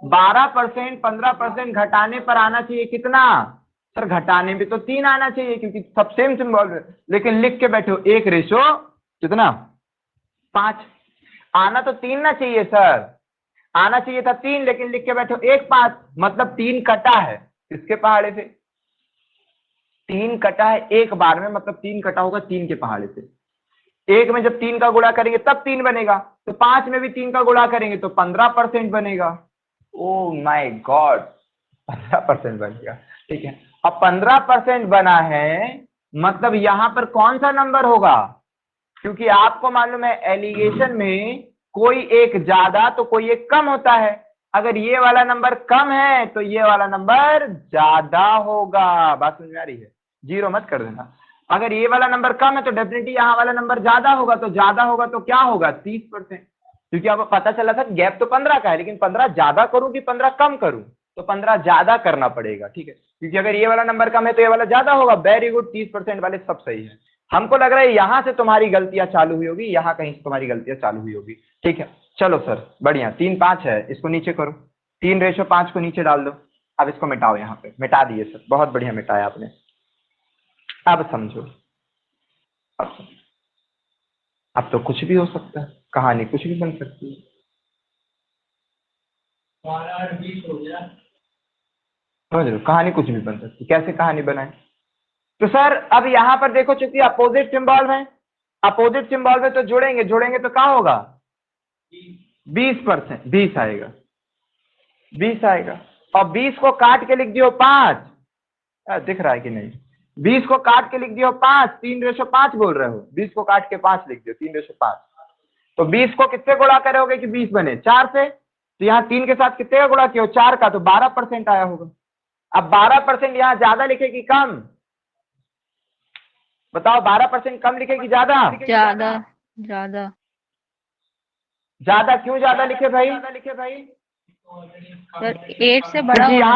12% 15% घटाने पर आना चाहिए कितना? सर घटाने में तो 3 आना चाहिए, क्योंकि सब सेम सिंबल, लेकिन लिख के बैठे हो 1 रेशो कितना? 5। आना तो 3 ना चाहिए सर, आना चाहिए था 3, लेकिन लिख के बैठे हो 1 5, मतलब 3 कटा है किसके पहाड़े से? 3 कटा है एक बार में, मतलब 3 कटा होगा 3 के पहाड़े से। एक में जब 3 का गुणा करेंगे तब 3 बनेगा, तो 5 में भी 3 का गुणा करेंगे तो 15% बनेगा। ओ माय गॉड, 15% बनेगा। ठीक है, अब 15% बना है, मतलब यहां पर कौन सा नंबर होगा? क्योंकि आपको मालूम है एलिगेशन में कोई एक ज्यादा तो कोई एक कम होता है। अगर ये वाला नंबर कम है तो ये वाला नंबर ज्यादा होगा। बात समझ में आ रही है? जीरो मत कर देना। अगर ये वाला नंबर कम है तो डेफिनेटली यहाँ वाला नंबर ज्यादा होगा, तो ज्यादा होगा तो क्या होगा? 30%। क्योंकि अब पता चला था गैप तो 15 का है, लेकिन 15 ज्यादा करूं कि 15 कम करूं? तो 15 ज्यादा करना पड़ेगा। ठीक है, क्योंकि अगर ये वाला नंबर कम है तो ये वाला ज्यादा होगा। वेरी गुड, 30% वाले सब सही है। हमको लग रहा है यहां से तुम्हारी गलतियां चालू हुई होगी, यहां कहीं से तुम्हारी गलतियां चालू हुई होगी। ठीक है, चलो सर बढ़िया। 3 5 है, इसको नीचे करो, 3 रेशो 5 को नीचे डाल दो। अब इसको मिटाओ, यहाँ पे मिटा दिए सर, बहुत बढ़िया मिटाया आपने। अब समझो, अब तो कुछ भी हो सकता है, कहानी कुछ भी बन सकती है। समझ लो, कहानी कुछ भी बन सकती है। कैसे कहानी बनाए? तो सर अब यहां पर देखो, चूंकि अपोजिट सिंबल है, अपोजिट सिंबल में तो जोड़ेंगे, जोड़ेंगे तो क्या होगा? 20%, 20 आएगा, 20 आएगा। और 20 को काट के लिख दियो 5। दिख रहा है कि नहीं? 20 को काट के लिख दियो 5, 3/5 बोल रहे हो, 20 को काट के 5 लिख दियो, 3/5। तो 20 को कितने गुणा करोगे कि 20 बने? 4 से। तो यहाँ 3 के साथ कितने का गुणा किया? 4 का, तो 12% आया होगा। अब 12% यहाँ ज्यादा लिखे कि कम? बताओ, 12% कम लिखे कि ज्यादा? ज्यादा। ज्यादा। ज्यादा क्यों ज्यादा लिखे भाई? सर 8 से बड़ा क्योंकि होना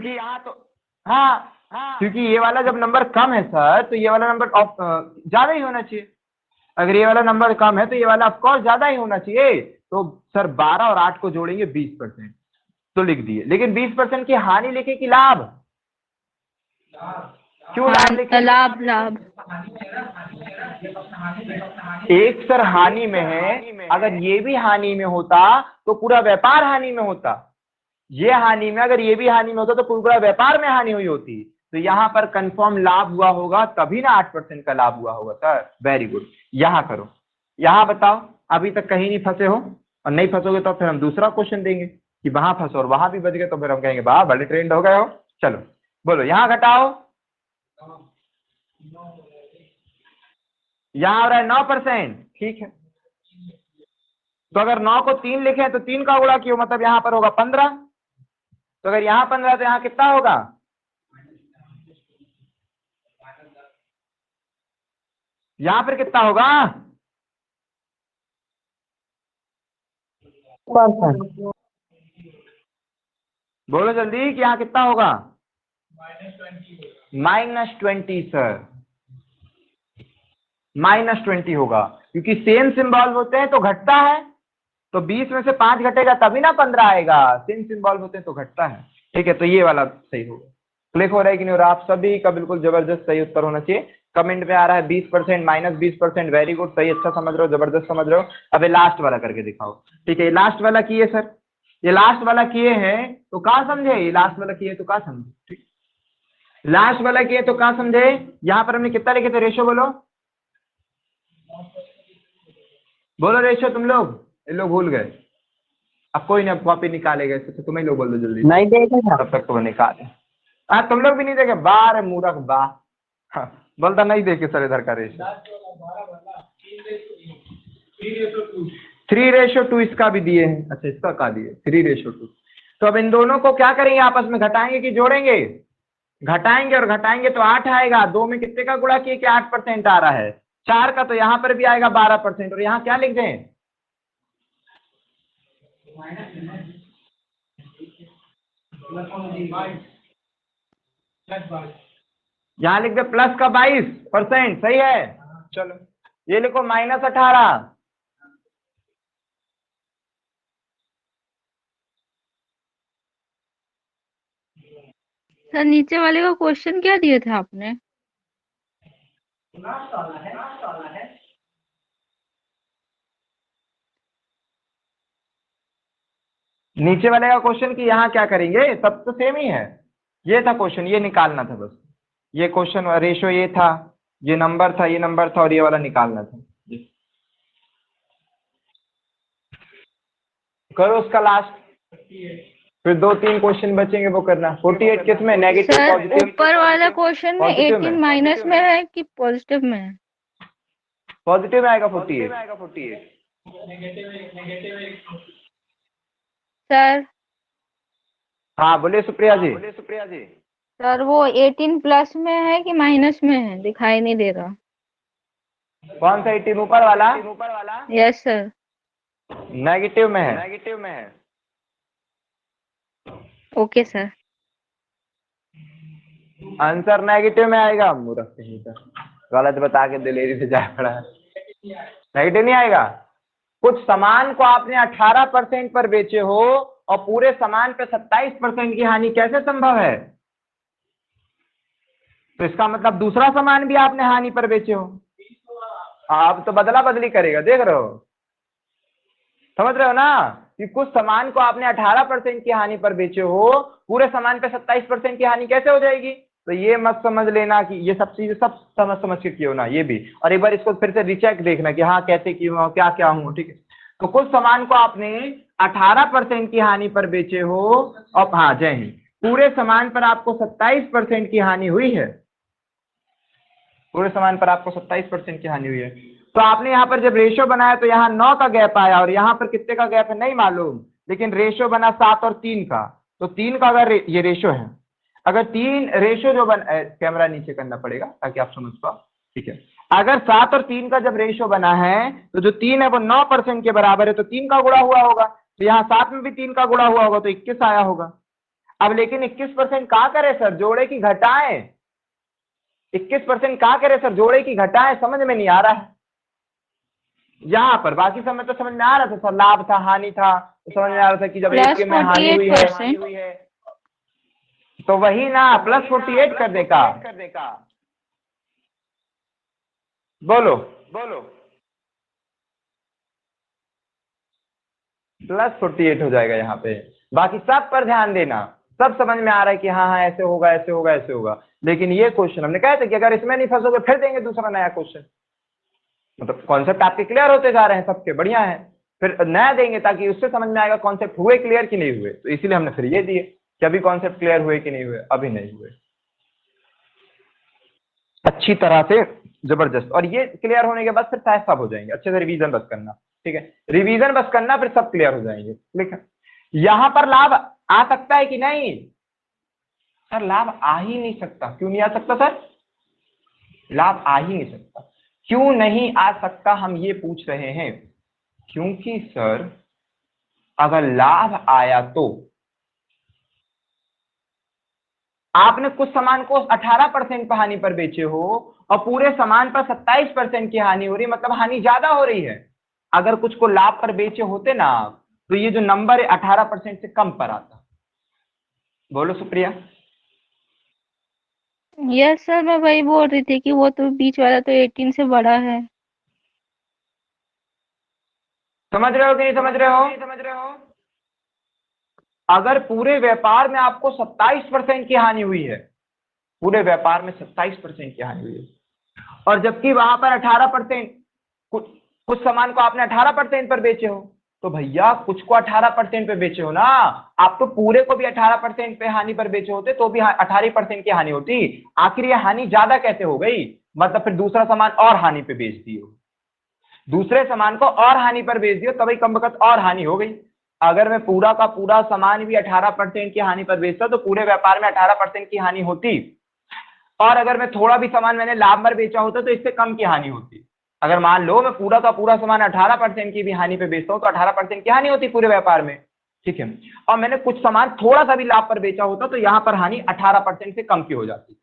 यहाँ तो हाँ, क्योंकि ये वाला जब नंबर कम है सर, तो ये वाला नंबर ज्यादा ही होना चाहिए। अगर ये वाला नंबर कम है तो ये वाला ऑफकोर्स ज्यादा ही होना चाहिए। तो सर 12 और 8 को जोड़ेंगे 20%, तो लिख दिए। लेकिन 20% की हानि लिखे कि लाभ? क्यों लाभ लिखे? लाभ। लाभ। एक सर हानि में है, अगर ये भी हानि में होता तो पूरा व्यापार हानि में होता। ये हानि में, अगर ये भी हानि में होता तो पूरा व्यापार में हानि हुई होती। तो यहाँ पर कंफर्म लाभ हुआ होगा, तभी ना 8% का लाभ हुआ होगा सर। Very good. यहाँ करो, यहाँ बताओ। अभी तक कहीं नहीं फंसे हो, और नहीं फंसोगे तो फिर हम दूसरा क्वेश्चन देंगे कि वहां फंसो और वहां भी बच गए, तो फिर हम कहेंगे वाह बड़े ट्रेंड हो गए हो। चलो बोलो, यहाँ घटाओ। यहाँ हो रहा है 9%, ठीक है। तो अगर 9 को 3 लिखे तो 3 का गुणा क्यों, मतलब यहाँ पर होगा 15। तो अगर यहाँ 15 तो यहाँ कितना होगा? यहाँ पर कितना होगा? बोलो जल्दी कि यहाँ कितना होगा? -20 सर, -20 होगा। क्योंकि सेम सिंबल होते हैं तो घटता है, तो 20 में से 5 घटेगा तभी ना 15 आएगा। सेम सिंबल होते हैं तो घटता है, ठीक है। तो ये वाला सही होगा। क्लिक हो रहा है कि नहीं हो रहा? आप सभी का बिल्कुल जबरदस्त सही उत्तर होना चाहिए। कमेंट में आ रहा है 20% -20%, वेरी गुड, सही, अच्छा समझ रहे हो, जबरदस्त समझ रहे हो। अब ये लास्ट वाला करके दिखाओ, ठीक है। ये लास्ट वाला किए सर, ये लास्ट वाला किए हैं तो कहाँ समझे? ये लास्ट वाला किए तो कहाँ समझे? ठीक, लास्ट वाला किए तो कहाँ समझे? यहाँ पर हमने कितना लिखे थे? रेशो बोलो, बोलो रेशो। तुम लोग, ये लोग भूल गए। अब कोई नहीं, अब कॉपी निकालेगा इससे, तो तुम्हें लोग बोल दो जल्दी, नहीं देखेगा तब तक तो वो निकाले। हाँ तुम लोग भी नहीं देखे? बार मूर्ख बा। हाँ, बोलता नहीं देखे सर इधर का रेशो। 3:2 इसका भी दिए हैं। अच्छा, इसका का दिए 3:2। तो अब इन दोनों को क्या करेंगे? आपस में घटाएंगे कि जोड़ेंगे? घटाएंगे, और घटाएंगे तो 8 आएगा। 2 में कितने का गुणा किए कि 8% आ रहा है? 4 का, तो यहाँ पर भी आएगा 12%। और यहाँ क्या लिख दें? यहाँ लिख दे प्लस का 22%, सही है। चलो ये लिखो -18। सर नीचे वाले का क्वेश्चन क्या दिए थे आपने? नीचे वाले का क्वेश्चन कि यहाँ क्या करेंगे? सब तो सेम ही है। ये था क्वेश्चन, ये निकालना था बस। ये क्वेश्चन रेशो ये था, ये नंबर था, ये नंबर था, और ये वाला निकालना था। करो उसका लास्ट, फिर 2-3 क्वेश्चन बचेंगे वो करना। 48 किस में? Negative, sir positive? ऊपर वाला क्वेश्चन में पॉजिटिव 18 माइनस में है कि पॉजिटिव में है? पॉजिटिव में आएगा 48। सर हाँ बोलिए सुप्रिया जी। सर वो 18 प्लस में है कि माइनस में है? दिखाई नहीं दे रहा। कौन सा 18? ऊपर वाला? Yes sir. नेगेटिव में है। Okay sir. आंसर नेगेटिव में आएगा। मूर्ख कहीं का, गलत बता के दिलेरी से जा पड़ा है। नेगेटिव नहीं आएगा। कुछ सामान को आपने 18% पर बेचे हो और पूरे सामान पे 27% की हानि, कैसे संभव है? तो इसका मतलब दूसरा सामान भी आपने हानि पर बेचे हो। आप तो बदला बदली करेगा, देख रहे हो, समझ रहे हो ना? कि कुछ सामान को आपने 18% की हानि पर बेचे हो, पूरे सामान पे 27% की हानि कैसे हो जाएगी? तो ये मत समझ लेना कि ये सब चीजें सब समझ के किए हो ना, ये भी। और एक बार इसको फिर से रिचेक देखना कि हाँ कैसे क्यों हो, क्या क्या हूँ, ठीक है। तो कुछ सामान को आपने 18% की हानि पर बेचे हो, और हाँ जय हिंद, पूरे सामान पर आपको 27% की हानि हुई है। पूरे सामान पर आपको 27% की हानि हुई है। तो आपने यहाँ पर जब रेशियो बनाया तो यहाँ 9 का गैप आया और यहाँ पर कितने का गैप है नहीं मालूम, लेकिन रेशियो बना 7 और 3 का। तो 3 का अगर ये रेशियो है, अगर 3 रेशियो जो कैमरा नीचे करना पड़ेगा ताकि आप समझ पाओ, ठीक है। अगर 7 और 3 का जब रेशियो बना है तो जो 3 है वो 9% के बराबर है, तो 3 का गुणा हुआ होगा, तो यहाँ 7 में भी 3 का गुणा हुआ होगा तो 21 आया होगा। अब लेकिन 21% कहाँ करे सर, जोड़े की घटाए? 21% कहाँ करे सर, जोड़े की घटाए? समझ में नहीं आ रहा है यहाँ पर। बाकी समय तो समझ में आ रहा था सर, लाभ था हानि था, तो समझ में आ रहा था कि जब एक में हानि हुई है तो वही ना प्लस 48 कर देगा। बोलो प्लस 48 हो जाएगा यहाँ पे। बाकी सब पर ध्यान देना, सब समझ में आ रहा है कि हाँ हाँ ऐसे होगा ऐसे होगा ऐसे होगा। लेकिन ये क्वेश्चन हमने कहा था कि अगर इसमें नहीं फंसोगे फिर देंगे दूसरा नया क्वेश्चन। मतलब कॉन्सेप्ट आपके क्लियर होते जा रहे हैं सबके, बढ़िया है, फिर नया देंगे ताकि उससे समझ में आएगा कॉन्सेप्ट हुए क्लियर कि नहीं हुए। तो इसीलिए हमने फिर ये दिए कि अभी कॉन्सेप्ट क्लियर हुए कि नहीं हुए, अभी नहीं हुए अच्छी तरह से, जबरदस्त। और ये क्लियर होने के बाद फिर शायद सब हो जाएंगे। अच्छे से रिवीजन बस करना, ठीक है, रिवीजन बस करना, फिर सब क्लियर हो जाएंगे। ठीक है, यहां पर लाभ आ सकता है कि नहीं सर? लाभ आ ही नहीं सकता। क्यों नहीं आ सकता सर? लाभ आ ही नहीं सकता। क्यों नहीं आ सकता हम ये पूछ रहे हैं, क्योंकि सर अगर लाभ आया तो आपने कुछ सामान को 18% पर हानि पर बेचे हो और पूरे सामान पर 27% की हानि हो रही है, मतलब हानि ज्यादा हो रही है। अगर कुछ को लाभ पर बेचे होते ना आप, तो ये जो नंबर है 18% से कम पर आता। बोलो सुप्रिया। यस सर, मैं वही बोल रही थी कि वो तो बीच वाला तो 18 से बड़ा है। समझ रहे हो कि नहीं समझ रहे हो? अगर पूरे व्यापार में आपको 27% की हानि हुई है, पूरे व्यापार में 27% की हानि हुई है, और जबकि वहां पर 18%, कुछ कुछ सामान को आपने 18% पर बेचे हो, तो भैया कुछ को 18% पे बेचे हो ना, आप तो पूरे को भी 18% पे हानि पर बेचे होते तो भी 18% की हानि होती। आखिर ये हानि ज्यादा कैसे हो गई? मतलब फिर दूसरा सामान और हानि पे बेच दियो, दूसरे सामान को और हानि पर बेच दियो, तभी कम वक्त और हानि हो गई। अगर मैं पूरा का पूरा सामान भी 18% की हानि पर बेचता तो पूरे व्यापार में 18% की हानि होती, और अगर मैं थोड़ा भी सामान मैंने लाभ पर बेचा होता तो इससे कम की हानि होती। अगर मान लो मैं पूरा का पूरा सामान 18% की भी हानि पे बेचता हूं तो 18% की हानि होती पूरे व्यापार में, ठीक है। और मैंने कुछ सामान थोड़ा सा भी लाभ पर बेचा होता तो यहां पर हानि 18% से कम की हो जाती।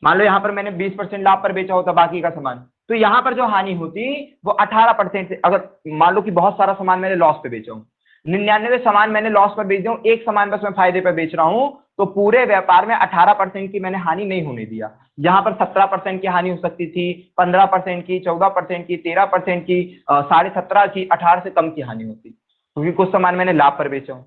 मान लो यहां पर मैंने 20% लाभ पर बेचा होता बाकी का सामान, तो यहां पर जो हानि होती वो 18% से, अगर मान लो कि बहुत सारा सामान मैंने लॉस पे बेचा हूं, 99 सामान मैंने लॉस पर बेच दिया, एक सामान बस मैं फायदे पर बेच रहा हूं, तो पूरे व्यापार में 18% की मैंने हानि नहीं होने दिया। यहां पर 17% की हानि हो सकती थी, 15% की, 14% की, 13% की, 17.5 की, 18 से कम की हानि होती, क्योंकि कुछ सामान मैंने लाभ पर बेचा हूं।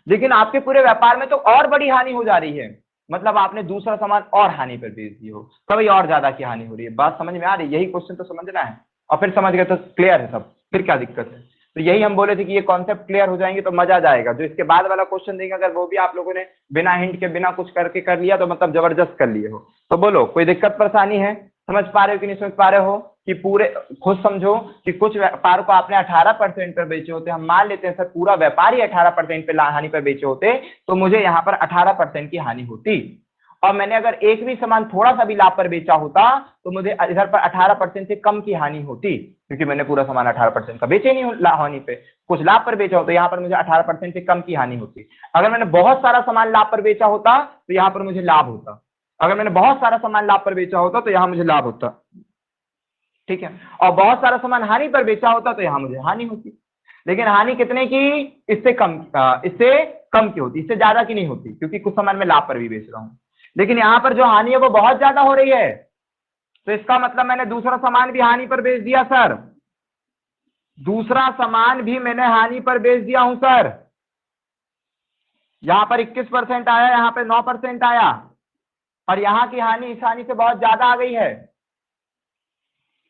लेकिन आपके पूरे व्यापार में तो और बड़ी हानि हो जा रही है, मतलब आपने दूसरा सामान और हानि पर बेच दिया हो, तभी और ज्यादा की हानि हो रही है। बात समझ में आ रही है? यही क्वेश्चन तो समझना है, और फिर समझ गए तो क्लियर है सब, फिर क्या दिक्कत है? तो यही हम बोले थे कि ये कॉन्सेप्ट क्लियर हो जाएंगे तो मजा जाएगा। जो इसके बाद वाला क्वेश्चन देंगे अगर वो भी आप लोगों ने बिना हिंट के बिना कुछ करके कर लिया तो मतलब जबरदस्त कर लिए हो। तो बोलो कोई दिक्कत परेशानी है? समझ पा रहे हो कि नहीं समझ पा रहे हो? कि पूरे खुद समझो कि कुछ व्यापार को आपने 18% पर बेचे होते, हम मान लेते हैं सर पूरा व्यापार ही 18% पे हानि पर बेचे होते, तो मुझे यहाँ पर 18% की हानि होती। और मैंने अगर एक भी सामान थोड़ा सा भी लाभ पर बेचा होता तो मुझे इधर पर 18% से कम की हानि होती, क्योंकि मैंने पूरा सामान 18% का बेचे नहीं हानि पे, कुछ लाभ पर बेचा होता, यहाँ पर मुझे 18% से कम की हानि होती। अगर मैंने बहुत सारा सामान लाभ पर बेचा होता तो यहाँ पर मुझे लाभ होता, अगर मैंने बहुत सारा सामान लाभ पर बेचा होता तो यहाँ मुझे लाभ होता, ठीक है। और बहुत सारा सामान हानि पर बेचा होता तो यहाँ मुझे हानि होती। लेकिन हानि कितने की? इससे कम की होती, इससे ज्यादा की नहीं होती, क्योंकि कुछ सामान मैं लाभ पर भी बेच रहा हूं। लेकिन यहाँ पर जो हानि है वो बहुत ज्यादा हो रही है, तो इसका मतलब मैंने दूसरा सामान भी हानि पर बेच दिया सर, दूसरा सामान भी मैंने हानि पर बेच दिया हूं सर। यहां पर 21% आया, यहां पर 9% आया, और यहां की हानि इस हानि से बहुत ज्यादा आ गई है,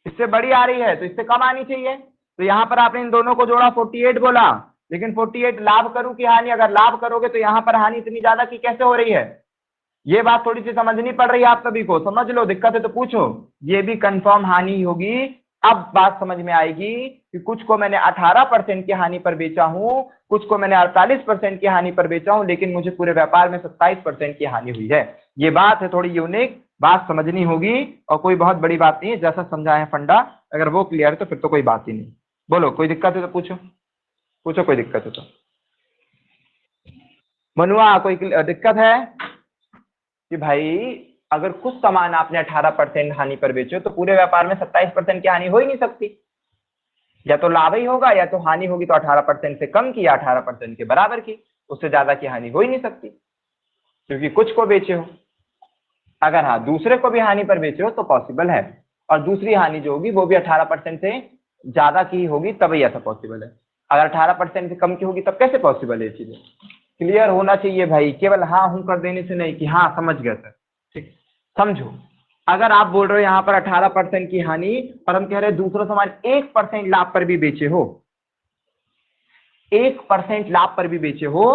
इससे बड़ी आ रही है, तो इससे कम आनी चाहिए। तो यहां पर आपने इन दोनों को जोड़ा 48 बोला, लेकिन 48 लाभ करूं कि हानि? अगर लाभ करोगे तो यहां पर हानि इतनी ज्यादा की कैसे हो रही है? ये बात थोड़ी सी समझनी पड़ रही है आप सभी को, समझ लो, दिक्कत है तो पूछो। ये भी कंफर्म हानि होगी। अब बात समझ में आएगी कि कुछ को मैंने 18% की हानि पर बेचा हूं, कुछ को मैंने 48% की हानि पर बेचा हूं, लेकिन मुझे पूरे व्यापार में 27% की हानि हुई है। ये बात है थोड़ी यूनिक, बात समझनी होगी, और कोई बहुत बड़ी बात नहीं है, जैसा समझाए हैं फंडा, अगर वो क्लियर है तो फिर तो कोई बात ही नहीं। बोलो, कोई दिक्कत है तो पूछो, पूछो कोई दिक्कत है तो। मनुआ, कोई दिक्कत है कि भाई अगर कुछ सामान आपने 18% हानि पर बेचे तो पूरे व्यापार में 27% की हानि हो ही नहीं सकती। या तो लाभ ही होगा या तो हानि होगी, तो 18% से कम की या 18% के बराबर की, उससे ज्यादा की हानि हो ही नहीं सकती, क्योंकि कुछ को बेचे हो। अगर हाँ दूसरे को भी हानि पर बेचे हो तो पॉसिबल है, और दूसरी हानि जो होगी वो भी 18% से ज्यादा की होगी, तभी ऐसा पॉसिबल है। अगर 18% से कम की होगी तब कैसे पॉसिबल है? ये चीजें क्लियर होना चाहिए भाई, केवल हाँ हूं कर देने से नहीं कि हाँ समझ गया सर। ठीक, समझो, अगर आप बोल रहे हो यहाँ पर 18% की हानि, और हम कह रहे हैं दूसरा सामान 1% लाभ पर भी बेचे हो, 1% लाभ पर भी बेचे हो,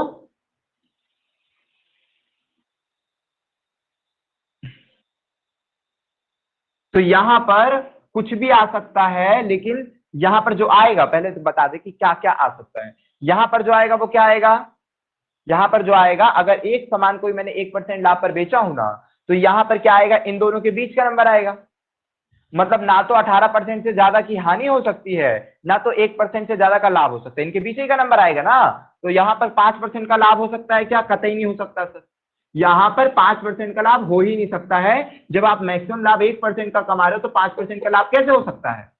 तो यहां पर कुछ भी आ सकता है, लेकिन यहां पर जो आएगा, पहले तो बता दे कि क्या क्या आ सकता है। यहां पर जो आएगा वो क्या आएगा? यहां पर जो आएगा, अगर एक सामान को मैंने 1% लाभ पर बेचा हूं ना, तो यहां पर क्या आएगा? इन दोनों के बीच का नंबर आएगा। मतलब ना तो 18% से ज्यादा की हानि हो सकती है, ना तो 1% से ज्यादा का लाभ हो सकता है, इनके बीच ही का नंबर आएगा ना। तो यहाँ पर 5% का लाभ हो सकता है क्या? कतई नहीं हो सकता सर। यहाँ पर 5% का लाभ हो ही नहीं सकता है। जब आप मैक्सिमम लाभ 1% का कमा रहे हो तो 5% का लाभ कैसे हो सकता है?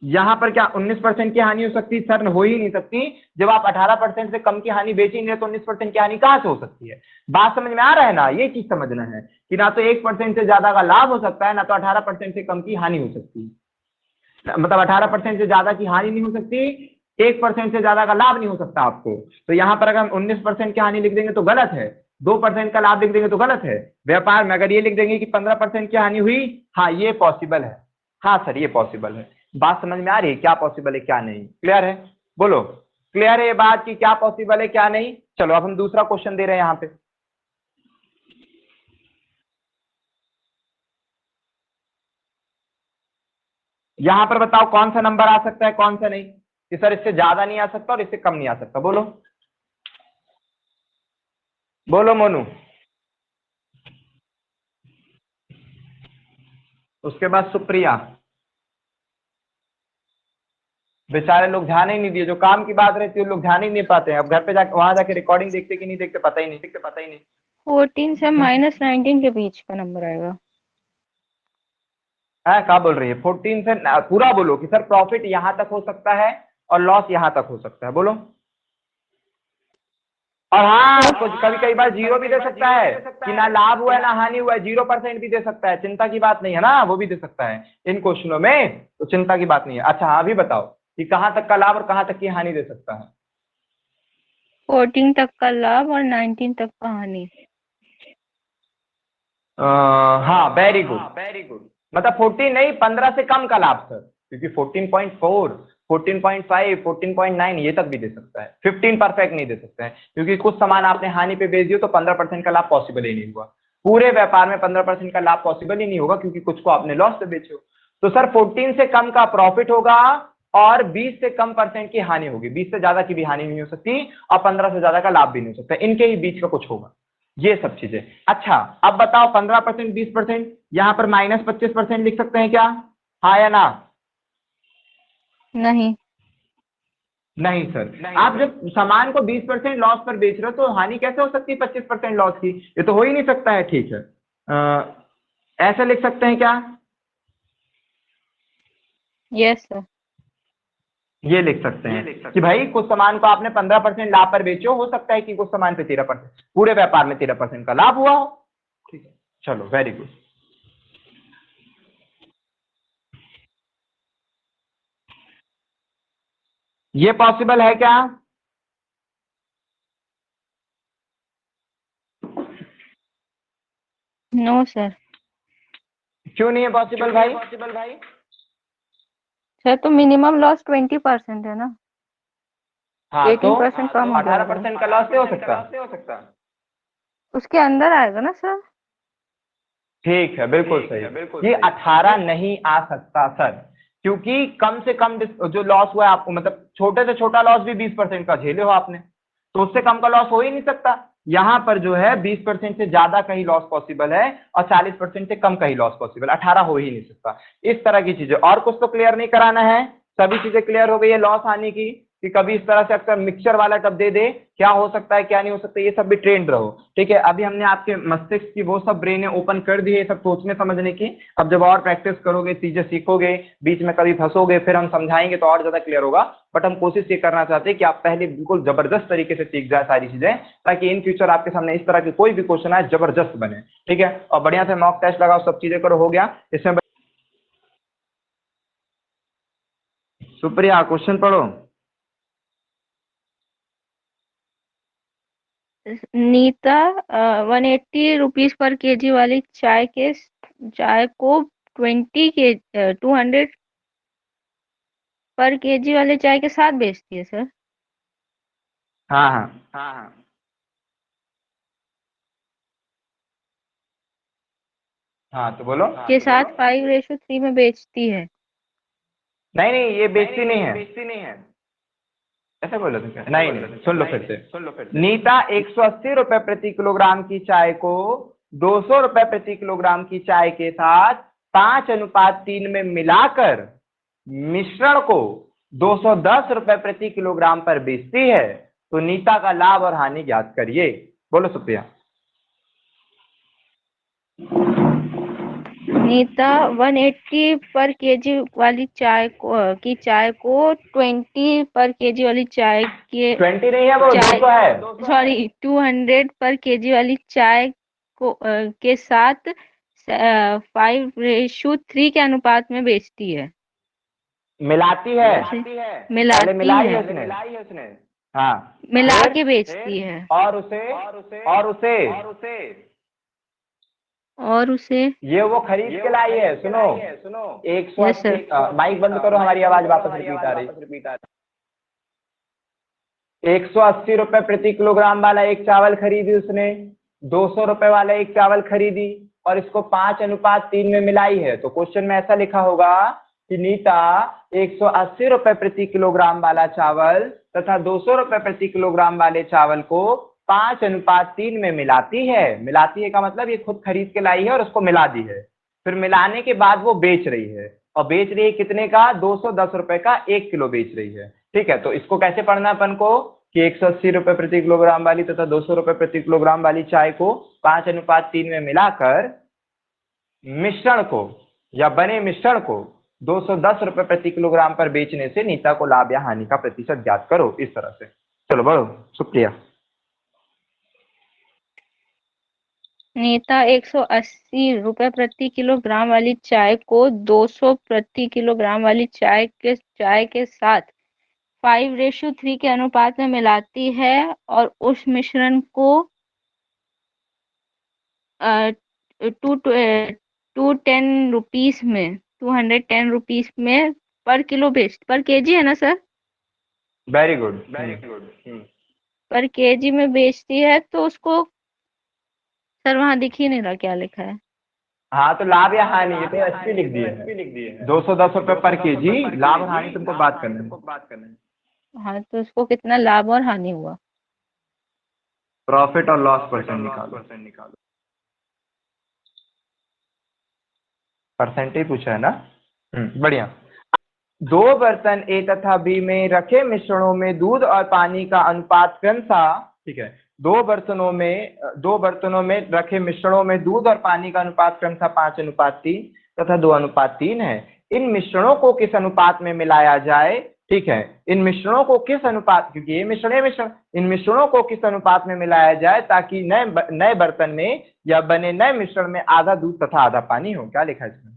यहाँ पर क्या 19% की हानि हो सकती है? सर हो ही नहीं सकती। जब आप 18% से कम की हानि बेच ही नहीं रहे तो 19% की हानि कहां से हो सकती है? बात समझ में आ रहा है ना? ये चीज समझना है कि ना तो 1% से ज्यादा का लाभ हो सकता है, ना तो 18% से कम की हानि हो सकती है। मतलब 18% से ज्यादा की हानि नहीं हो सकती, 1% से ज्यादा का लाभ नहीं हो सकता आपको। तो यहाँ पर अगर हम 19% की हानि लिख देंगे तो गलत है, 2% का लाभ लिख देंगे तो गलत है। व्यापार में अगर ये लिख देंगे कि 15% की हानि हुई, हाँ ये पॉसिबल है। हाँ सर ये पॉसिबल है। बात समझ में आ रही है क्या पॉसिबल है क्या नहीं? क्लियर है? बोलो, क्लियर है ये बात कि क्या पॉसिबल है क्या नहीं? चलो अब हम दूसरा क्वेश्चन दे रहे हैं यहाँ पे। यहां पर बताओ कौन सा नंबर आ सकता है कौन सा नहीं, कि सर इससे ज्यादा नहीं आ सकता और इससे कम नहीं आ सकता। बोलो, बोलो मोनू। उसके बाद सुप्रिया। बेचारे लोग ध्यान ही नहीं दिए, जो काम की बात रहती है वो लोग ध्यान ही नहीं पाते हैं। अब घर पे जाके वहां जाके रिकॉर्डिंग देखते कि नहीं देखते पता ही नहीं, देखते पता ही नहीं। 14 से -19 के बीच का नंबर आएगा। है क्या बोल रही है? 14 से पूरा बोलो कि सर प्रॉफिट यहां तक हो सकता है और लॉस यहां तक हो सकता है। बोलो। और हाँ कुछ कभी कई बार जीरो भी दे सकता है कि ना लाभ हुआ है ना हानि हुआ है, 0% भी दे सकता है, चिंता की बात नहीं है ना, वो भी दे सकता है इन क्वेश्चनों में, तो चिंता की बात नहीं है। अच्छा हाँ अभी बताओ कि कहां तक का लाभ और कहां तक की हानि दे सकता है? 14 तक का लाभ और 19 तक का हानि। हाँ वेरी गुड वेरी गुड। मतलब 14 नहीं, 15 से कम का लाभ सर, क्योंकि 14.4, 14.5, 14.9 ये तक भी दे सकता है, 15 परफेक्ट नहीं दे सकता है, क्योंकि कुछ सामान आपने हानि पे बेच दिया तो 15% का लाभ पॉसिबल ही नहीं हुआ। पूरे व्यापार में 15% का लाभ पॉसिबल ही नहीं होगा, क्योंकि कुछ को आपने लॉस पे बेचे हो। तो सर 14 से कम का प्रॉफिट होगा और 20 से कम परसेंट की हानि होगी, 20 से ज्यादा की भी हानि नहीं हो सकती और 15 से ज्यादा का लाभ भी नहीं हो सकता, इनके ही बीच का कुछ होगा, ये सब चीजें। अच्छा अब बताओ 15%, 20%, यहां पर -25% लिख सकते हैं क्या? हाँ या ना? नहीं। नहीं सर, आप जब सामान को 20% लॉस पर बेच रहे हो तो हानि कैसे हो सकती है 25% लॉस की? ये तो हो ही नहीं सकता है। ठीक है, ऐसा लिख सकते हैं क्या? Yes sir. ये लिख सकते हैं कि भाई कुछ सामान को आपने 15% लाभ पर बेचो, हो सकता है कि कुछ सामान पे 13%, पूरे व्यापार में 13% का लाभ हुआ हो। ठीक है, चलो वेरी गुड। ये पॉसिबल है क्या? No sir. क्यों नहीं है पॉसिबल भाई? सर तो मिनिमम लॉस 20% है ना, हाँ तो 18% कम हो जाएगा। 18% का लॉस हो सकता है। उसके अंदर आएगा ना सर। ठीक है, बिल्कुल सही। ये 18 नहीं आ सकता सर, क्योंकि कम से कम जो लॉस हुआ है आपको, मतलब छोटे से छोटा लॉस भी 20% का झेले हो आपने, तो उससे कम का लॉस हो ही नहीं सकता। यहाँ पर जो है 20% से ज्यादा का ही लॉस पॉसिबल है और 40% से कम का ही लॉस पॉसिबल, 18 हो ही नहीं सकता। इस तरह की चीजें और कुछ तो क्लियर नहीं कराना है, सभी चीजें क्लियर हो गई है लॉस आने की, कि कभी इस तरह से अक्सर मिक्सचर वाला टब दे दे, क्या हो सकता है क्या नहीं हो सकता, ये सब भी ट्रेंड रहो। ठीक है, अभी हमने आपके मस्तिष्क की वो सब ब्रेन ओपन कर दी है सब सोचने समझने की। अब जब और प्रैक्टिस करोगे, चीजें सीखोगे, बीच में कभी फंसोगे, फिर हम समझाएंगे तो और ज्यादा क्लियर होगा। बट हम कोशिश ये करना चाहते हैं कि आप पहले बिल्कुल जबरदस्त तरीके से सीख जाए सारी चीजें, ताकि इन फ्यूचर आपके सामने इस तरह के कोई भी क्वेश्चन आए जबरदस्त बने। ठीक है, और बढ़िया से मॉक टेस्ट लगाओ, सब चीजें करो, हो गया इसमें। सुप्रिया क्वेश्चन पढ़ो। नीता 180 रुपीज पर केजी वाली चाय को 200 पर केजी वाले चाय के साथ बेचती है सर। हाँ हाँ हाँ हाँ हाँ, तो बोलो। के साथ 5:3 में बेचती है। नहीं नहीं, ये बेचती नहीं है, ऐसे बोलो तुम क्या? नहीं नहीं, सुन लो फिर से। नीता 180 रुपए प्रति किलोग्राम की चाय को 200 रुपए प्रति किलोग्राम की चाय के साथ 5:3 में मिलाकर मिश्रण को 210 रुपए प्रति किलोग्राम पर बेचती है। तो नीता का लाभ और हानि ज्ञात करिए। बोलो सुप्रिया। नीता 180 पर केजी वाली चाय को 20 पर केजी वाली चाय के 20 नहीं है, वो चाय 200 है। सॉरी 200 पर केजी वाली चाय को के साथ 5:3 के अनुपात में बेचती है। मिलाती है, कैसे? पहले मिलाती मिलाई है, है उसने। हाँ, मिला फिर के बेचती है और उसे और उसे और उसे। ये वो खरीद के लाई है। सुनो, एक सौ यस अस्सी सर। माइक बंद करो, हमारी आवाज वापस रिपीट आ रही। 180 रुपए प्रति किलोग्राम वाला एक चावल खरीदी उसने, 200 रुपए वाला एक चावल खरीदी, और इसको 5:3 में मिलाई है। तो क्वेश्चन में ऐसा लिखा होगा कि नीता 180 रुपए प्रति किलोग्राम वाला चावल तथा 200 रुपए प्रति किलोग्राम वाले चावल को 5:3 में मिलाती है। मिलाती है का मतलब ये खुद खरीद के लाई है और उसको मिला दी है, फिर मिलाने के बाद वो बेच रही है। और बेच रही है कितने का? 210 रुपए का 1 किलो बेच रही है। ठीक है, तो इसको कैसे पढ़ना है अपन को कि 180 रुपए प्रति किलोग्राम वाली तथा 200 रुपए प्रति किलोग्राम वाली चाय को 5:3 में मिलाकर मिश्रण को या बने मिश्रण को 210 रुपए प्रति किलोग्राम पर बेचने से नीता को लाभ या हानि का प्रतिशत ज्ञात करो। इस तरह से। चलो बढ़ो सुप्रिया। नीता 180 रुपए प्रति किलोग्राम वाली चाय को 200 प्रति किलोग्राम वाली चाय के साथ 5:3 के अनुपात में मिलाती है और उस मिश्रण को टू 210 रुपीज में पर केजी है ना सर? Very good. पर केजी में बेचती है, तो उसको सर वहां दिख ही नहीं रहा क्या लिखा है। हाँ, तो लाभ या हानि ये तो एसपी लिख दिए है। 210 रुपए पर केजी, लाभ और हानि तुमको बात करना है। हाँ, तो उसको कितना लाभ और हानि हुआ? प्रॉफिट और लॉस परसेंट निकालो। परसेंटेज पूछा है ना? बढ़िया। दो बर्तन ए तथा बी में रखे मिश्रणों में दूध और पानी का अनुपात क्रमशः, ठीक है, दो बर्तनों में रखे मिश्रणों में दूध और पानी का अनुपात क्रमशः 5:3 तथा 2:3 है। इन मिश्रणों को किस अनुपात में मिलाया जाए? ठीक है, इन मिश्रणों को किस अनुपात, क्योंकि ये मिश्रण, इन मिश्रणों को किस अनुपात में मिलाया जाए ताकि नए बर्तन में या बने नए मिश्रण में आधा दूध तथा आधा पानी हो? क्या लिखा है इसमें?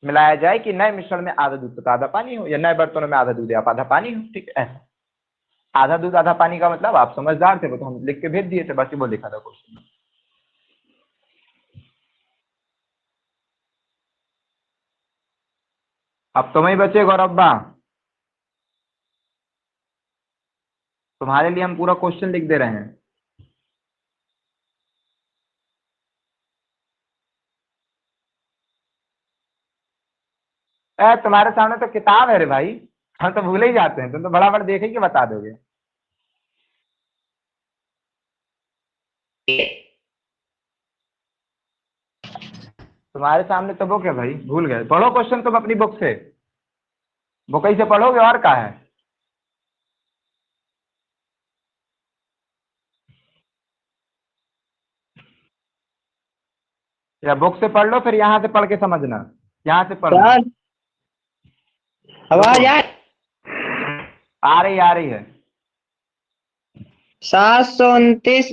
मिलाया जाए कि नए मिश्रण में आधा दूध तथा आधा पानी हो, या नए बर्तनों में आधा दूध या आधा पानी हो। ठीक है, ऐसा। आधा दूध आधा पानी का मतलब आप समझदार थे, वो तो हम लिख के भेज दिए थे, बाकी वो लिखा था क्वेश्चन में। अब तुम्हें बचे गौरब्बा, तुम्हारे लिए हम पूरा क्वेश्चन लिख दे रहे हैं। तुम्हारे सामने तो किताब है रे भाई, हम तो भूल ही जाते हैं, तुम तो बड़ा बड़ा देखे कि बता दोगे। तुम्हारे सामने तो बुक है भाई, भूल गए? पढ़ो क्वेश्चन तुम अपनी बुक से, बुक ही से पढ़ोगे और क्या है। या बुक से पढ़ लो, फिर यहाँ से पढ़ के समझना, यहाँ से पढ़ लो। सर रुको, आवाज आ रही है। 729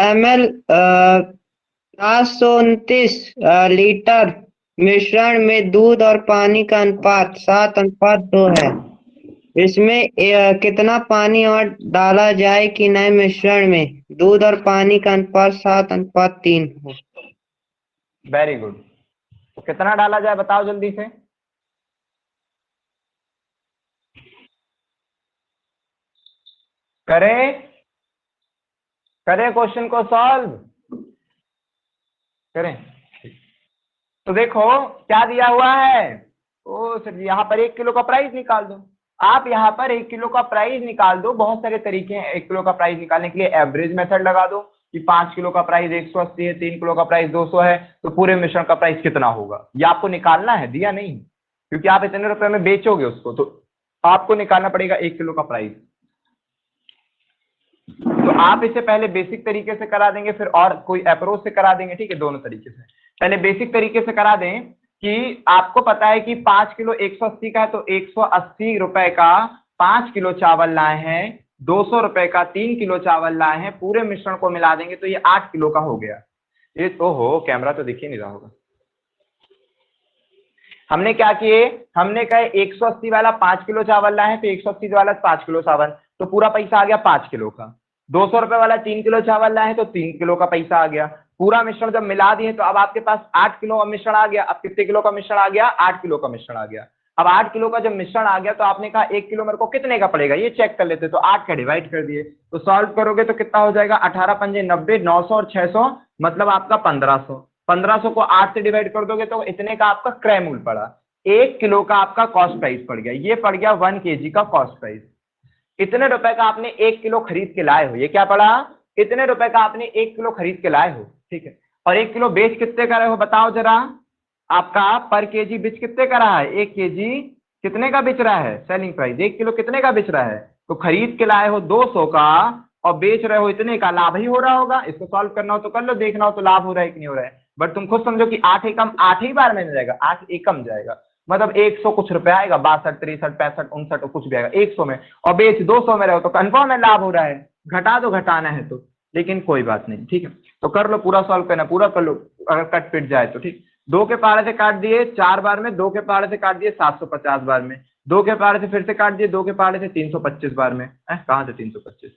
ml 729 लीटर मिश्रण में दूध और पानी का अनुपात 7:2 है। इसमें कितना पानी और डाला जाए कि नए मिश्रण में दूध और पानी का अनुपात 7:3 हो। Very good. तो कितना डाला जाए बताओ जल्दी से। करें करें क्वेश्चन को सॉल्व करें। तो देखो क्या दिया हुआ है। ओ सर जी, यहाँ पर 1 किलो का प्राइस निकाल दो। आप यहाँ पर 1 किलो का प्राइस निकाल दो। बहुत सारे तरीके हैं 1 किलो का प्राइस निकालने के लिए। एवरेज मेथड लगा दो कि 5 किलो का प्राइस 180 है, 3 किलो का प्राइस 200 है, तो पूरे मिश्रण का प्राइस कितना होगा ये आपको निकालना है, दिया नहीं, क्योंकि आप इतने रुपए में बेचोगे उसको, तो आपको निकालना पड़ेगा 1 किलो का प्राइस। तो आप इसे पहले बेसिक तरीके से करा देंगे, फिर और कोई अप्रोच से करा देंगे, ठीक है, दोनों तरीके से। पहले बेसिक तरीके से करा दें कि आपको पता है कि 5 किलो 180 का है, तो 180 रुपए का 5 किलो चावल लाए हैं, 200 रुपए का 3 किलो चावल लाए हैं, पूरे मिश्रण को मिला देंगे तो ये 8 किलो का हो गया। ये तो हो, कैमरा तो दिख ही नहीं रहा होगा। हमने क्या किए, हमने कहा 180 वाला 5 किलो चावल लाए हैं, तो 180 वाला 5 किलो चावल, तो पूरा पैसा आ गया 5 किलो का। 200 रुपए वाला 3 किलो चावल लाए हैं, तो 3 किलो का पैसा आ गया। पूरा मिश्रण जब मिला दिए तो अब आपके पास 8 किलो का मिश्रण आ गया। अब कितने किलो का मिश्रण आ गया, 8 किलो का मिश्रण आ गया। अब 8 किलो का जब मिश्रण आ गया तो आपने कहा 1 किलो मेरे को कितने का पड़ेगा, ये चेक कर लेते। तो 8 का डिवाइड कर दिए, तो सॉल्व करोगे तो कितना हो जाएगा, 18 पंजे 90, 900 और 600, मतलब आपका 1500। 1500 को 8 से डिवाइड कर दोगे तो इतने का आपका क्रय मूल्य पड़ा। 1 किलो का आपका कॉस्ट प्राइस पड़ गया, ये पड़ गया 1 kg का कॉस्ट प्राइस। इतने रुपए का आपने 1 किलो खरीद के लाए हो, ये क्या पड़ा, इतने रुपए का आपने 1 किलो खरीद के लाए हो, ठीक है। और 1 किलो बेच कितने का रहे हो बताओ जरा। आपका पर केजी बेच कितने का रहा है, 1 केजी कितने का बेच रहा है, सेलिंग प्राइस 1 किलो कितने का बेच रहा है। तो खरीद के लाए हो 200 का और बेच रहे हो इतने का, लाभ ही हो रहा होगा। इसको सॉल्व करना हो तो कर लो, देखना हो तो लाभ हो रहा है कि नहीं हो रहा है। बट तुम खुद समझो कि 8 एकम 8 ही बार में जाएगा, 8 एकम जाएगा, मतलब 100 कुछ रुपए आएगा, 62 63 65 59 कुछ भी आएगा 100 में, और बेच 200 में रहो तो कंफर्म है लाभ हो रहा है। घटा दो घटाना है तो, लेकिन कोई बात नहीं, ठीक है। तो कर लो, पूरा सॉल्व करना, पूरा कर लो, अगर कट पिट जाए तो ठीक। 2 के पहाड़े से काट दिए 4 बार में, 2 के पहाड़े से काट दिए 750 बार में, 2 के पहाड़े से फिर से काट दिए, 2 के पहाड़े से 325 बार में। कहाँ से 325,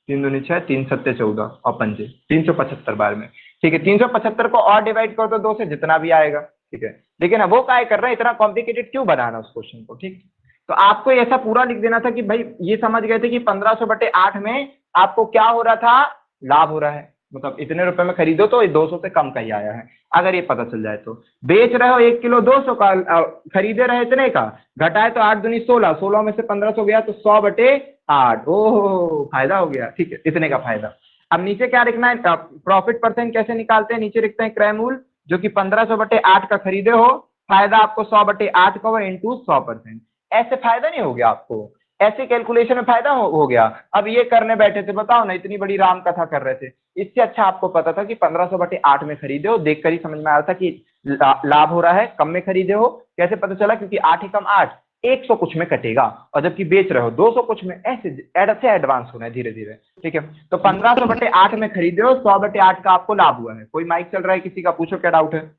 3 दूनी 6, 3 सत्ते 14 और पंजे 375 बार में, ठीक है। 375 को और डिवाइड कर दो 2 से, जितना भी आएगा, ठीक है। लेकिन वो काय कर रहे हैं, इतना कॉम्प्लिकेटेड क्यों बनाना उस क्वेश्चन को, ठीक। तो आपको ऐसा पूरा लिख देना था कि भाई ये समझ गए थे कि 1500/8 में आपको क्या हो रहा था, लाभ हो रहा है, मतलब इतने रुपए में खरीदो तो 200 से कम का ही आया है, अगर ये पता चल जाए तो। बेच रहे हो 1 किलो 200 का, खरीदे रहे इतने का, घटाए तो 8 दूनी 16, 16 में से 1500 गया तो 100/8, ओहो फायदा हो गया, ठीक है, इतने का फायदा। अब नीचे क्या लिखना है, प्रॉफिट परसेंट कैसे निकालते हैं, नीचे लिखते हैं क्रय मूल्य, जो कि 1500/8 का खरीदे हो, फायदा आपको 100/8 का इंटू 100%। ऐसे फायदा नहीं हो गया आपको, ऐसे कैलकुलेशन में फायदा हो गया। अब ये करने बैठे थे, बताओ ना, इतनी बड़ी राम कथा कर रहे थे, इससे अच्छा आपको पता था कि 1500/8 में खरीदे हो, देखकर ही समझ में आ रहा था कि लाभ हो रहा है। कम में खरीदे हो, कैसे पता चला, क्योंकि 8 ही कम 8, 100 कुछ में कटेगा, और जबकि बेच रहे हो 200 कुछ में, ऐसे एडवांस होना है धीरे धीरे, ठीक है। तो 1500/8 में खरीदे हो, 100/8 का आपको लाभ हुआ है। कोई माइक चल रहा है किसी का, पूछो क्या डाउट है।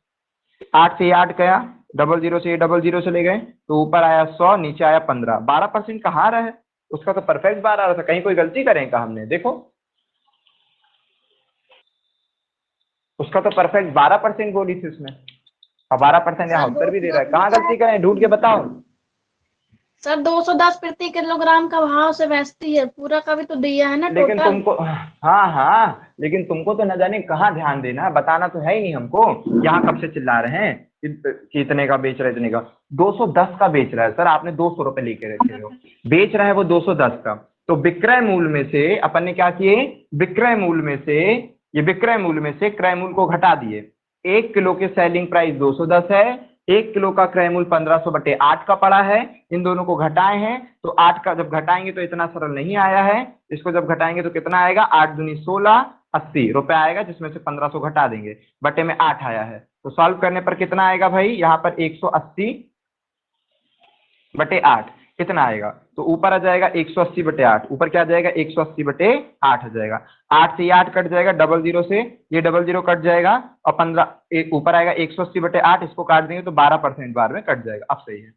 8 से ये 8 गया, 00 से ये 00 से ले गए, तो ऊपर आया 100, नीचे आया 15, 12% कहाँ रहा है, उसका तो परफेक्ट बार आ रहा था, कहीं कोई गलती करें का हमने, देखो उसका तो परफेक्ट 12% बोली थी उसमें, और 12% यहाँ उत्तर भी दे रहा है, कहाँ गलती करें, ढूंढ के बताओ। सर 210 प्रति किलोग्राम का भाव से बेचती है, पूरा का भी तो दिया है ना लेकिन टोटल। तुमको, हाँ हाँ, लेकिन तुमको तो न जाने कहाँ ध्यान देना है, बताना तो है ही नहीं हमको। यहाँ कब से चिल्ला रहे हैं कि इतने का बेच रहे, इतने का 210 का बेच रहा है सर, आपने 200 रुपए लेके रखे हो, बेच रहा है वो 210 का। तो विक्रय मूल्य में से अपन ने क्या किए, विक्रय मूल्य में से, ये विक्रय मूल्य में से क्रय मूल्य को घटा दिए। 1 किलो के सेलिंग प्राइस 210 है, 1 किलो का क्रय मूल्य 1500/8 का पड़ा है, इन दोनों को घटाए हैं तो 8 का जब घटाएंगे तो इतना सरल नहीं आया है, इसको जब घटाएंगे तो कितना आएगा, 8 दूनी 16, 80 रुपए आएगा, जिसमें से 1500 घटा देंगे, बटे में 8 आया है। तो सॉल्व करने पर कितना आएगा भाई, यहाँ पर 180/8 कितना आएगा, तो ऊपर आ जाएगा 180/8, ऊपर क्या आ जाएगा 180/8 आ जाएगा, 8 से ये 8 कट जाएगा, 00 से ये 00 कट जाएगा, और 15 ऊपर आएगा 180/8, इसको काट देंगे तो 12% बार में कट जाएगा। अब सही है,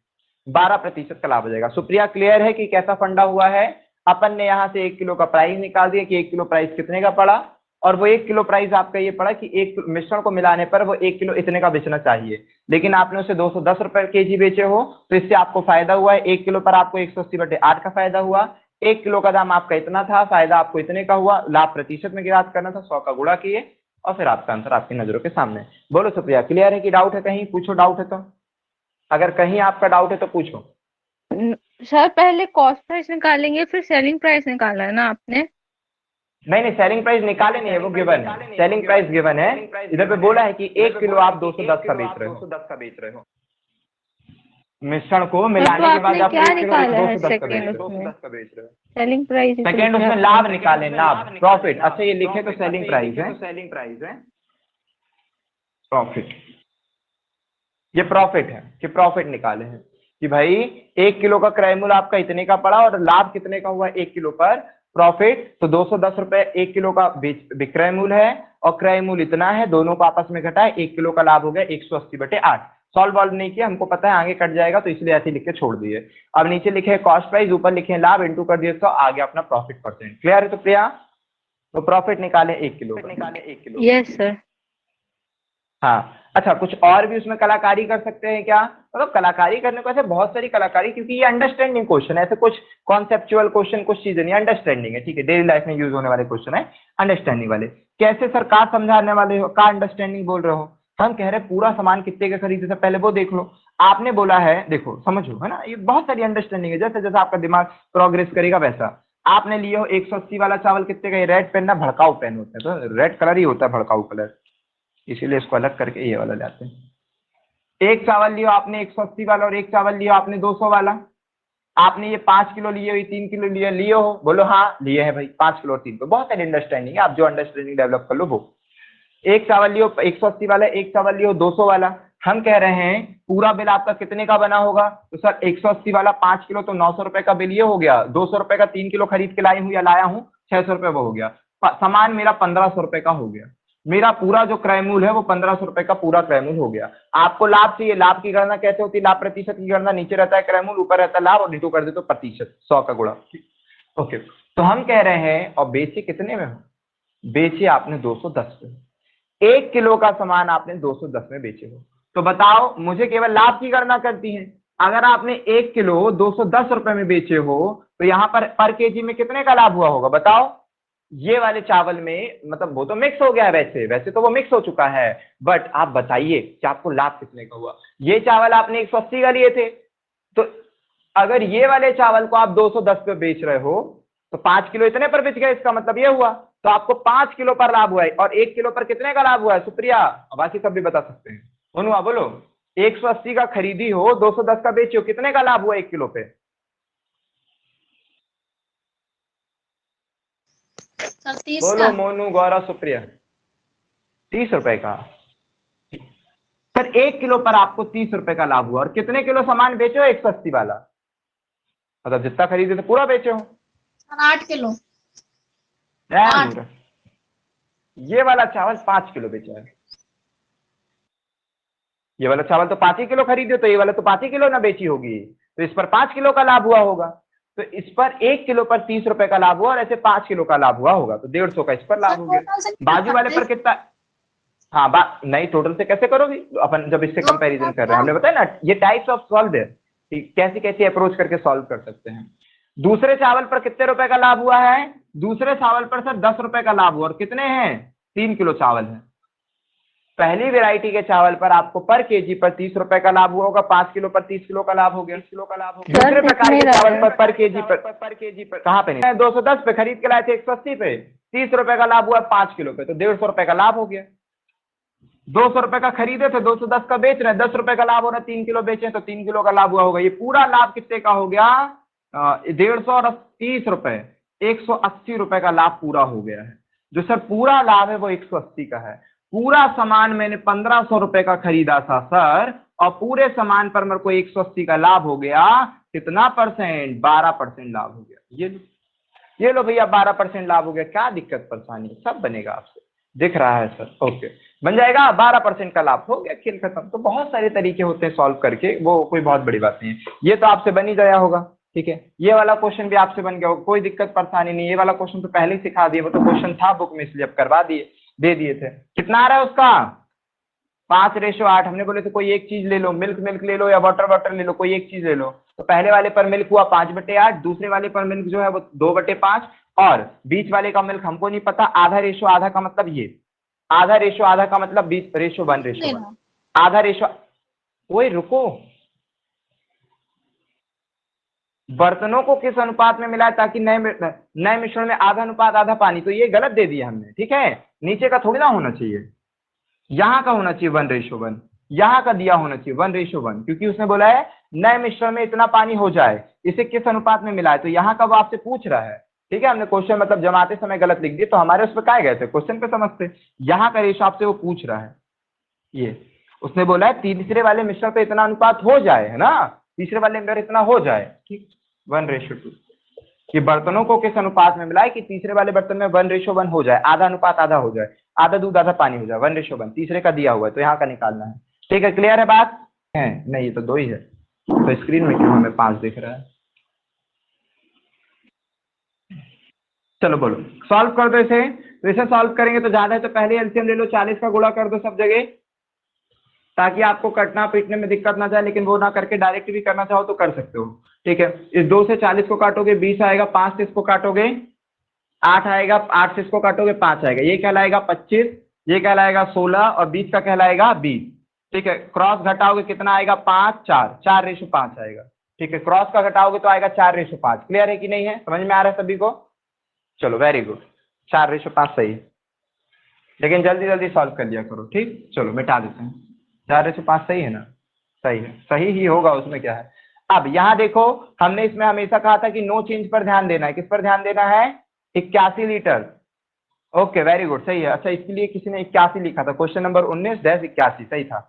12% का लाभ हो जाएगा। सुप्रिया क्लियर है कि कैसा फंडा हुआ है। अपन ने यहाँ से 1 किलो का प्राइस निकाल दिया कि 1 किलो प्राइस कितने का पड़ा, और वो 1 किलो प्राइस आपका ये पड़ा कि एक मिश्रण को मिलाने पर वो 1 किलो इतने का बेचना चाहिए, लेकिन आपने उसे 210 रुपए केजी बेचे हो, तो इससे आपको फायदा हुआ है, 1 किलो पर आपको 180/8 का फायदा हुआ, 1 किलो का दाम आपका इतना था, फायदा आपको इतने का हुआ, लाभ प्रतिशत में ज्ञात करना था, 100 का गुणा किए, और फिर आपका आंसर आपकी नजरों के सामने। बोलो सुप्रिया, क्लियर है कि डाउट है, कहीं पूछो, डाउट है तो, अगर कहीं आपका डाउट है तो पूछो। सर पहले कॉस्ट प्राइस निकालेंगे फिर सेलिंग प्राइस निकाला है ना आपने। नहीं नहीं, सेलिंग प्राइस निकाले नहीं है, वो गिवन है, सेलिंग प्राइस गिवन है, इधर पे बोला है कि 1 किलो आप 210 का बेच रहे हो, मिश्रण को मिलाने के बाद आप क्या 1 किलो निकाला है 210 का सेकंड बेच रहे हो। Selling price. सेकंड उसमें लाभ निकाले, लाभ, प्रॉफिट। अच्छा ये लिखे तो सेलिंग प्राइस है, प्रॉफिट, ये प्रॉफिट है कि प्रॉफिट निकाले हैं कि भाई 1 किलो का क्रय मूल्य आपका इतने का पड़ा और लाभ कितने का हुआ 1 किलो पर, प्रॉफिट, तो 210 रुपए 1 किलो का विक्रय मूल्य है और क्रय मूल्य इतना है, दोनों को आपस में घटाए, 1 किलो का लाभ हो गया 180/8। सॉल्व वॉल्व नहीं किया, हमको पता है आगे कट जाएगा तो इसलिए ऐसे लिख के छोड़ दिए। अब नीचे लिखे कॉस्ट प्राइस, ऊपर लिखे लाभ, इंटू कर दिए तो आगे अपना प्रॉफिट परसेंट। क्लियर है तो प्रिया, तो प्रॉफिट निकाले 1 किलो। Yes sir. हाँ अच्छा, कुछ और भी उसमें कलाकारी कर सकते हैं क्या, मतलब कलाकारी करने को ऐसे बहुत सारी कलाकारी, क्योंकि ये अंडरस्टैंडिंग क्वेश्चन है, ऐसे कुछ कॉन्सेप्चुअल क्वेश्चन कुछ चीजें नहीं, अंडरस्टैंडिंग है, ठीक है, डेली लाइफ में यूज होने वाले क्वेश्चन है, अंडरस्टैंडिंग वाले। कैसे सर, का समझाने वाले हो, का अंडरस्टैंडिंग बोल रहे हो, हम कह रहे हैं पूरा सामान कितने का खरीदे से पहले वो देख लो, आपने बोला है, देखो समझो, है ना, ये बहुत सारी अंडरस्टैंडिंग है, जैसे जैसे आपका दिमाग प्रोग्रेस करेगा वैसा। आपने लिए हो 180 वाला चावल कितने का, ये रेड पेन ना भड़काऊ पेन होता है, तो रेड कलर ही होता है भड़काऊ कलर, इसीलिए इसको अलग करके ये वाला लाते हैं। एक चावल लियो आपने 180 वाला, और एक चावल लियो आपने 200 वाला, आपने ये 5 किलो लिए हो, 3 किलो लिए हो, बोलो हाँ लिए हैं भाई, 5 किलो और 3 किलो, बहुत सारी अंडरस्टैंडिंग है, आप जो अंडरस्टैंडिंग डेवलप कर लो वो। एक चावल लियो 180 वाला, एक चावल लियो 200 वाला, हम कह रहे हैं पूरा बिल आपका कितने का बना होगा, तो सर 180 वाला 5 किलो तो 900 रुपए का बिल ये हो गया, 200 रुपए का 3 किलो खरीद के लाई हूँ या लाया हूँ 600 रुपए वो हो गया, सामान मेरा 1500 रुपए का हो गया, मेरा पूरा जो क्रय मूल्य है वो 1500 रुपए का पूरा क्रय मूल्य हो गया। आपको लाभ चाहिए, लाभ की गणना कैसे होती है, लाभ प्रतिशत की गणना, नीचे रहता है क्रय मूल्य, ऊपर रहता है लाभ, और इंटू कर दे तो प्रतिशत, 100 का गुणा। ओके, तो हम कह रहे हैं, और बेचे कितने में हो, बेचे आपने 210 में, 1 किलो का सामान आपने 210 में बेचे हो, तो बताओ मुझे केवल लाभ की गणना करती है, अगर आपने 1 किलो 210 रुपए में बेचे हो तो यहाँ पर केजी में कितने का लाभ हुआ होगा बताओ। ये वाले चावल में, मतलब वो तो मिक्स हो गया है, वैसे तो वो मिक्स हो चुका है, बट आप बताइए कि आपको लाभ कितने का हुआ। ये चावल आपने 180 का लिए थे, तो अगर ये वाले चावल को आप 210 पे बेच रहे हो तो 5 किलो इतने पर बेच गए, इसका मतलब ये हुआ, तो आपको 5 किलो पर लाभ हुआ है, और 1 किलो पर कितने का लाभ हुआ है सुप्रिया, बाकी सब भी बता सकते हैं, मनुआ बोलो। 180 का खरीदी हो, 210 का बेची हो, कितने का लाभ हुआ 1 किलो पे, सर 30 बोलो का। मोनू गौरव सुप्रिया। 30 रुपए का, सर 1 किलो पर आपको 30 रुपए का लाभ हुआ, और कितने किलो सामान बेचे हो 180 वाला, मतलब जितना खरीदे थे पूरा बेचे हो, सर 8 किलो। ये वाला चावल 5 किलो बेचा है, ये वाला चावल तो 5 ही किलो खरीदे, तो ये वाला तो 5 ही किलो ना बेची होगी, तो इस पर 5 किलो का लाभ हुआ होगा, तो इस पर 1 किलो पर 30 रुपए का लाभ हुआ, और ऐसे 5 किलो का लाभ हुआ होगा, तो 150 का इस पर लाभ हो गया। बाजू वाले पर कितना, हाँ नहीं टोटल से कैसे करोगी अपन, जब इससे कंपैरिजन कर रहे हैं, हमने बताया ना ये टाइप्स ऑफ सॉल्व है, ठीक, कैसी कैसी अप्रोच करके सॉल्व कर सकते हैं। दूसरे चावल पर कितने रुपए का लाभ हुआ है? दूसरे चावल पर सर 10 रुपए का लाभ हुआ, और कितने हैं? 3 किलो चावल है। पहली वैरायटी के चावल पर आपको पर केजी पर 30 रुपए का लाभ हुआ होगा, 5 किलो पर 30 किलो का लाभ हो गया, 30 किलो का लाभ हो गया। सर, दूसरे दिख प्रकार नहीं के रहा चावल है। पर केजी पर कहाँ पे नहीं, 210 पे खरीद के लाए थे 180 पे, 30 रुपए का लाभ हुआ 5 किलो पे, तो 150 रुपए का लाभ हो गया। 200 रुपए का खरीदे थे, 210 का बेच रहे हैं, 10 रुपए का लाभ हो रहा है, 3 किलो बेचे तो 3 किलो का लाभ हुआ होगा। ये पूरा लाभ कितने का हो गया? 150 और 30 रुपए, 180 रुपए का लाभ पूरा हो गया है। जो सर पूरा लाभ है वो 180 का है। पूरा सामान मैंने 1500 रुपए का खरीदा था सर, और पूरे सामान पर मेरे को 180 का लाभ हो गया। कितना परसेंट? 12% लाभ हो गया। ये लो भैया 12% लाभ हो गया। क्या दिक्कत परेशानी? सब बनेगा आपसे, दिख रहा है सर? ओके, बन जाएगा। 12% का लाभ हो गया, खेल खत्म। तो बहुत सारे तरीके होते हैं सॉल्व करके, वो कोई बहुत बड़ी बात नहीं है। ये तो आपसे बन ही गया होगा, ठीक है। ये वाला क्वेश्चन भी आपसे बन गया होगा, कोई दिक्कत परेशानी नहीं। ये वाला क्वेश्चन तो पहले ही सिखा दिए, वो तो क्वेश्चन था बुक में, इसलिए अब करवा दिए, दे दिए थे। कितना आ रहा है उसका? 5:8। हमने बोले थे कोई एक चीज ले लो, मिल्क ले लो या वाटर ले लो, कोई एक चीज ले लो। तो पहले वाले पर मिल्क हुआ 5/8, दूसरे वाले पर मिल्क जो है वो 2/5, और बीच वाले का मिल्क हमको नहीं पता। आधा का मतलब ये, आधा का मतलब 20:1 आधा रेशो। ओए रुको, बर्तनों को किस अनुपात में मिलाए ताकि नए मिश्रण में आधा अनुपात आधा पानी, तो ये गलत दे दिया हमने, ठीक है। नीचे का थोड़ी ना होना चाहिए, यहाँ का होना चाहिए 1:1, यहाँ का दिया होना चाहिए 1:1, क्योंकि उसने बोला है नए मिश्रण में इतना पानी हो जाए, इसे किस अनुपात में मिलाए, तो यहाँ का वो आपसे पूछ रहा है, ठीक है। हमने क्वेश्चन मतलब जमाते समय गलत लिख दिए, तो हमारे उस पर क्या गए थे, क्वेश्चन पे समझते। यहाँ का रेशो आपसे वो पूछ रहा है, ये उसने बोला है तीसरे वाले मिश्रण पे इतना अनुपात हो जाए, है ना, तीसरे वाले में इतना हो जाए, ठीक, 1:2। कि बर्तनों को किस अनुपात में मिलाए कि तीसरे वाले बर्तन में 1:1 हो जाए, आधा अनुपात आधा हो जाए, आधा दूध आधा पानी हो जाए, 1:1। तीसरे का दिया हुआ है तो यहाँ का निकालना है, ठीक है। क्लियर है बात? है नहीं, ये तो 2 ही है, तो स्क्रीन में क्यों हमें 5 दिख रहा है? चलो बोलो, सॉल्व कर दो इसे। तो इसे सॉल्व करेंगे तो ज्यादा है तो पहले एलसीएम ले लो, 40 का गुणा कर दो सब जगह, ताकि आपको कटना पीटने में दिक्कत ना जाए। लेकिन वो ना करके डायरेक्ट भी करना चाहो तो कर सकते हो, ठीक है। इस 2 से 40 को काटोगे 20 आएगा, 5 से इसको काटोगे 8 आएगा, 8 से इसको काटोगे 5 आएगा, ये कहलाएगा 25, ये कहलाएगा 16, और 20 का कहलाएगा 20, ठीक है। क्रॉस घटाओगे कितना आएगा? 5, 4:5 आएगा, ठीक है। क्रॉस का घटाओगे तो आएगा 4:5। क्लियर है कि नहीं है? समझ में आ रहा है सभी को? चलो वेरी गुड, 4:5 सही है, लेकिन जल्दी जल्दी सॉल्व कर लिया करो, ठीक। चलो मिटा देते हैं, 4:5 सही है ना? सही है, सही ही होगा, उसमें क्या है। अब यहाँ देखो, हमने इसमें हमेशा कहा था कि नो चेंज पर ध्यान देना है। किस पर ध्यान देना है? 81 लीटर। ओके वेरी गुड, सही है। अच्छा, इसके लिए किसी ने 81 लिखा था, क्वेश्चन नंबर 19-81 सही था।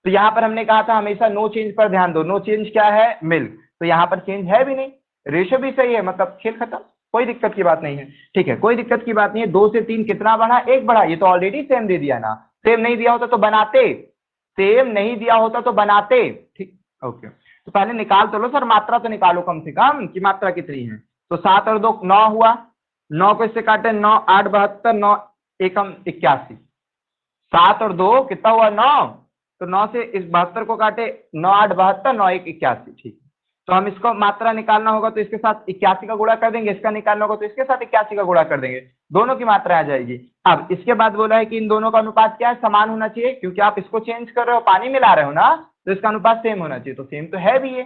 तो यहाँ पर हमने कहा था हमेशा नो चेंज पर ध्यान दो। नो चेंज क्या है? मिल्क। तो यहाँ पर चेंज है भी नहीं, रेशो भी सही है, मतलब खेल खत्म, कोई दिक्कत की बात नहीं है, ठीक है। कोई दिक्कत की बात नहीं है। 2 से 3 कितना बढ़ा? 1 बढ़ा। ये तो ऑलरेडी सेम दे दिया ना, सेम नहीं दिया होता तो बनाते, सेम नहीं दिया होता तो बनाते, ठीक। ओके, तो पहले निकाल तो लो सर, मात्रा तो निकालो कम से कम कि मात्रा कितनी है। तो 7 और 2 9 हुआ, 9 को इससे काटे 9, 8 72, 9 एकम 81, 7 और 2 कितना हुआ? 9। तो 9 से इस 72 को काटे, 9 8 72, 9 1 81, ठीक। तो हम इसको मात्रा निकालना होगा तो इसके साथ 81 का गुणा कर देंगे, इसका निकालना होगा तो इसके साथ 81 का गुणा कर देंगे, दोनों की मात्रा आ जाएगी। अब इसके बाद बोला है कि इन दोनों का अनुपात क्या है? समान होना चाहिए, क्योंकि आप इसको चेंज कर रहे हो, पानी मिला रहे हो ना, तो इसका अनुपात सेम होना चाहिए। तो सेम तो है भी, ये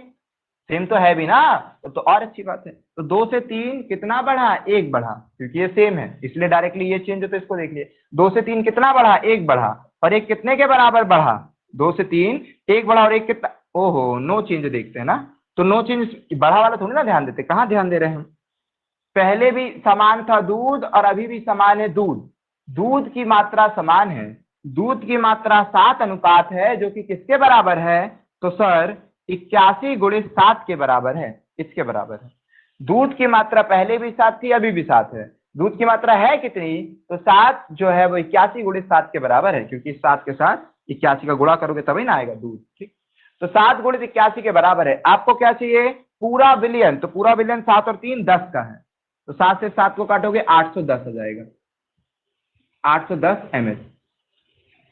सेम तो है भी ना, तो और अच्छी बात है। तो 2 से 3 कितना बढ़ा? 1 बढ़ा, क्योंकि ये सेम है इसलिए डायरेक्टली ये चेंज हो। तो इसको देखिए, 2 से 3 कितना बढ़ा? 1 बढ़ा, और 1 कितने के बराबर बढ़ा? 2 से 3 1 बढ़ा, और 1 कितना? ओहो, नो चेंज देखते हैं ना, तो नो चेंज बढ़ा वाला थोड़ी ना ध्यान देते, कहाँ ध्यान दे रहे हैं हम। पहले भी समान था दूध और अभी भी समान है दूध, दूध की मात्रा समान है, दूध की मात्रा 7 अनुपात है, जो कि किसके बराबर है? तो सर 81 × 7 के बराबर है, इसके बराबर है। दूध की मात्रा पहले भी 7 थी, अभी भी 7 है। दूध की मात्रा है कितनी? तो 7 जो है वो 81 × 7 के बराबर है, क्योंकि 7 के साथ 81 का गुणा करोगे तभी ना आएगा दूध, ठीक। तो 7 × 81 के बराबर है। आपको क्या चाहिए? पूरा बिलियन। तो पूरा बिलियन 7 और 3 10 का है, तो 7 से 7 को काटोगे 810 हो जाएगा, 810 ml।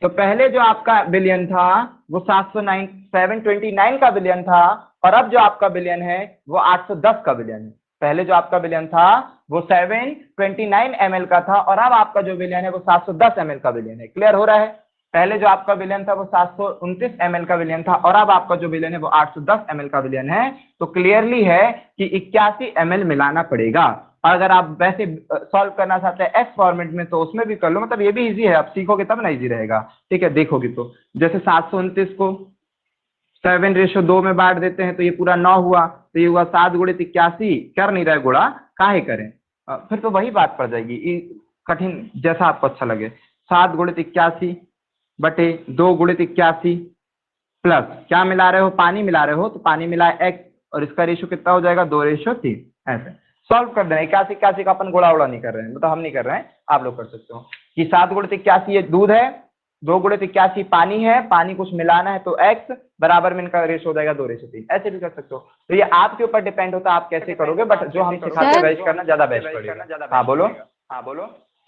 तो पहले जो आपका बिलियन था वो 729 का बिलियन था, और अब जो आपका विलयन है वो 810 का विलयन है। पहले जो आपका विलयन था वो 729 ml का था और अब आपका जो विलयन है वो 710 ml का विलयन है। क्लियर हो रहा है? पहले जो आपका विलयन था वो 729 ml का विलयन था और अब आपका जो विलयन है वो 810 ml का विलयन है। तो क्लियरली है कि 81 ml मिलाना पड़ेगा। और अगर आप वैसे सॉल्व करना चाहते हैं एक्स फॉर्मेट में तो उसमें भी कर लो, मतलब ये भी इजी है, आप सीखोगे तब ना इजी रहेगा। ठीक है, देखोगे तो जैसे 729 को 7:2 में बांट देते हैं तो ये पूरा 9 हुआ, तो ये हुआ 7 गुणित 81। कर नहीं रहे गुणा, काहे करें, फिर तो वही बात पड़ जाएगी, कठिन जैसा आपको अच्छा लगे। 7 गुणित 81 बटे 2 गुणित 81 प्लस क्या मिला रहे हो, पानी मिला रहे हो, तो पानी मिला x और इसका रेशो कितना हो जाएगा 2:3। ऐसे सॉल्व कर देना। 81 का अपन गुणा उड़ा नहीं कर रहे हैं, मतलब हम नहीं कर रहे हैं, आप लोग कर सकते हो कि 7 गुणित 81 ये दूध है, 2 गुणित 81 पानी है, पानी कुछ मिलाना है तो x बराबर में इनका रेशो हो जाएगा 2:3। ऐसे भी कर सकते हो। तो ये आपके ऊपर डिपेंड होता है आप कैसे करोगे, बट जो हम सिखाते हैं वैसे करना ज्यादा बेस्ट पड़ेगा। हाँ बोलो।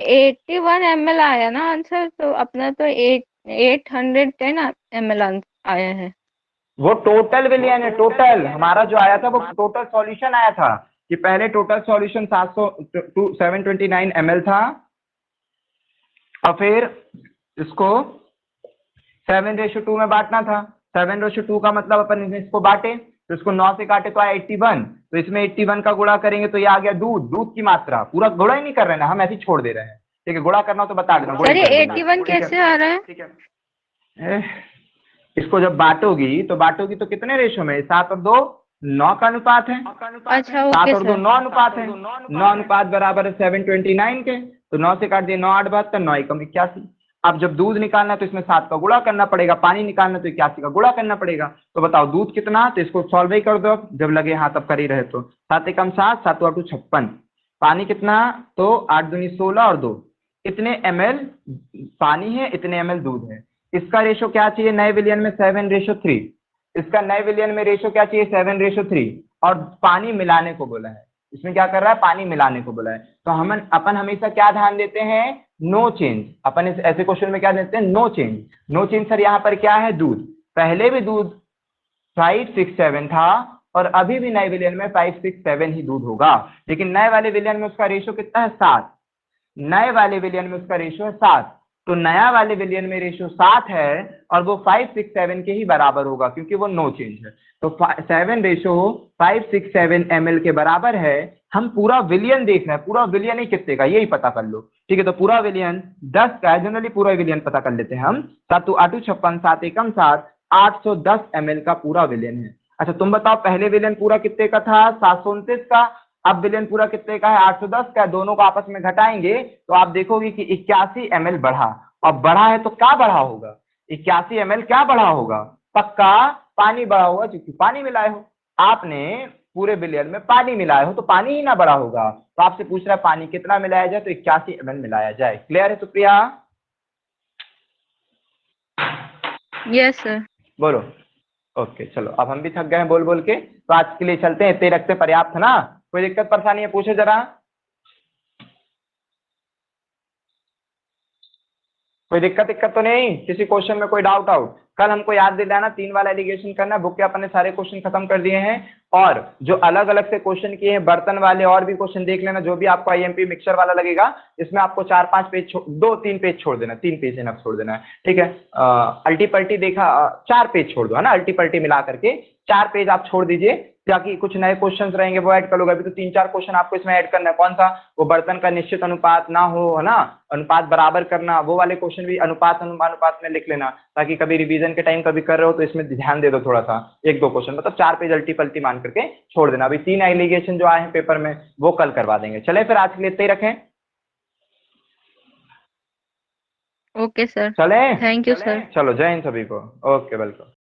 81 ml आया ना आंसर, तो अपना तो 810 ml आया है। वो टोटल विलयन है, टोटल हमारा जो आया था वो टोटल सॉल्यूशन आया था कि पहले टोटल सॉल्यूशन 729 ml था और फिर इसको 7:2 में बांटना था। 7:2 का मतलब अपन इसको बांटे तो इसको 9 से काटे तो आया 81, तो इसमें 81 का गुणा करेंगे तो ये आ गया दूध की मात्रा। पूरा गुणा ही नहीं कर रहे हैं ना, हम ऐसे ही छोड़ दे रहे हैं। ठीक है, गुणा करना हो तो बता देना। सर 81 कैसे आ रहा है? ठीक है, इसको जब बांटोगी तो कितने रेशो में, 7 और 2 9 का अनुपात है। अच्छा, 7 ओके और 2 सर। 9 अनुपात है। 9 अनुपात बराबर है 729 के, तो 9 से काट दिए 9 8 72, 9 एकम 81। अब जब दूध निकालना है तो इसमें 7 का गुणा करना पड़ेगा, पानी निकालना तो 81 का गुणा करना पड़ेगा। तो बताओ दूध कितना, तो इसको सॉल्व ही कर दो, जब लगे हाथ तब कर ही रहे तो 7 एकम 7, 7 8 56। पानी कितना, तो 8 दूनी 16 और 2, इतने ml पानी है, इतने ml दूध है। इसका रेशो क्या चाहिए नए विलयन में, 7:3। इसका नए विलयन में रेशो क्या चाहिए, 7:3। और पानी मिलाने को बोला है, इसमें क्या कर रहा है, पानी मिलाने को बोला है। तो हम अपन हमेशा क्या ध्यान देते हैं, नो चेंज। अपन इस ऐसे क्वेश्चन में क्या देते हैं, no change. No change sir यहाँ पर क्या है, दूध। पहले भी दूध 5 6 7 था और अभी भी नए विलयन में 5 6 7 ही दूध होगा, लेकिन नए वाले विलयन में उसका रेशो कितना है, 7। नए वाले विलयन में उसका रेशो है 7, तो नया वाले विलयन में रेशो 7 है और वो 5 6 7 के ही बराबर होगा क्योंकि वो नो चेंज है। तो 7:567 ml के बराबर है। हम पूरा विलयन देख रहे हैं, पूरा विलयन ही कितने का यही पता कर लो। ठीक है, तो पूरा विलयन 10 का है, जनरली पूरा विलयन पता कर लेते हैं हम। 7 8 56, 7 एकम 7, 810 ml का पूरा विलयन है। अच्छा तुम बताओ, पहले विलयन पूरा कितने का था, 729 का। अब विलयन पूरा कितने का है, 810 का है। दोनों को आपस में घटाएंगे तो आप देखोगे कि 81 ml बढ़ा। अब बढ़ा है तो क्या बढ़ा होगा, 81 ml क्या बढ़ा होगा, पक्का पानी बढ़ा होगा, क्योंकि पानी मिलाए हो आपने, पूरे विलयन में पानी मिलाए हो तो पानी ही ना बढ़ा होगा। तो आपसे पूछ रहा है पानी कितना मिलाया जाए, तो 81 ml मिलाया जाए। क्लियर है सुप्रिया? Yes sir. बोलो। ओके चलो, अब हम भी थक गए हैं बोल बोल के, तो आज के लिए चलते हैं, इतने रखते पर्याप्त है ना। कोई दिक्कत परेशानी है पूछे जरा, कोई दिक्कत तो नहीं, किसी क्वेश्चन में कोई डाउट आउट। कल हमको याद दिलाना 3 वाला एलिगेशन करना, बुक के अपन ने सारे क्वेश्चन खत्म कर दिए हैं। और जो अलग अलग से क्वेश्चन किए हैं बर्तन वाले, और भी क्वेश्चन देख लेना, जो भी आपको आईएमपी मिक्सचर वाला लगेगा, इसमें आपको 4-5 पेज 2-3 पेज छोड़ देना, 3 पेज इनफ छोड़ देना है। ठीक है, अल्टी पल्टी देखा 4 पेज छोड़ दो, है ना, अल्टी पल्टी मिला करके 4 पेज आप छोड़ दीजिए, ताकि कुछ नए क्वेश्चंस रहेंगे वो ऐड कर लोगे। अभी तो 3-4 क्वेश्चन आपको इसमें ऐड करना है। कौन सा, वो बर्तन का निश्चित अनुपात ना हो, है ना, अनुपात बराबर करना, वो वाले क्वेश्चन भी अनुपात अनुपात में लिख लेना, ताकि कभी रिवीजन के टाइम कभी कर रहे हो तो इसमें ध्यान दे दो थोड़ा सा। 1-2 क्वेश्चन, मतलब 4 पेज अल्टी पल्टी मान करके छोड़ देना। अभी 3 एलिगेशन जो आए हैं पेपर में वो कल करवा देंगे। चले फिर आज के लिए इतने ही रखें। ओके सर, चले, थैंक यू सर। चलो जय हिंद सभी को। Okay welcome.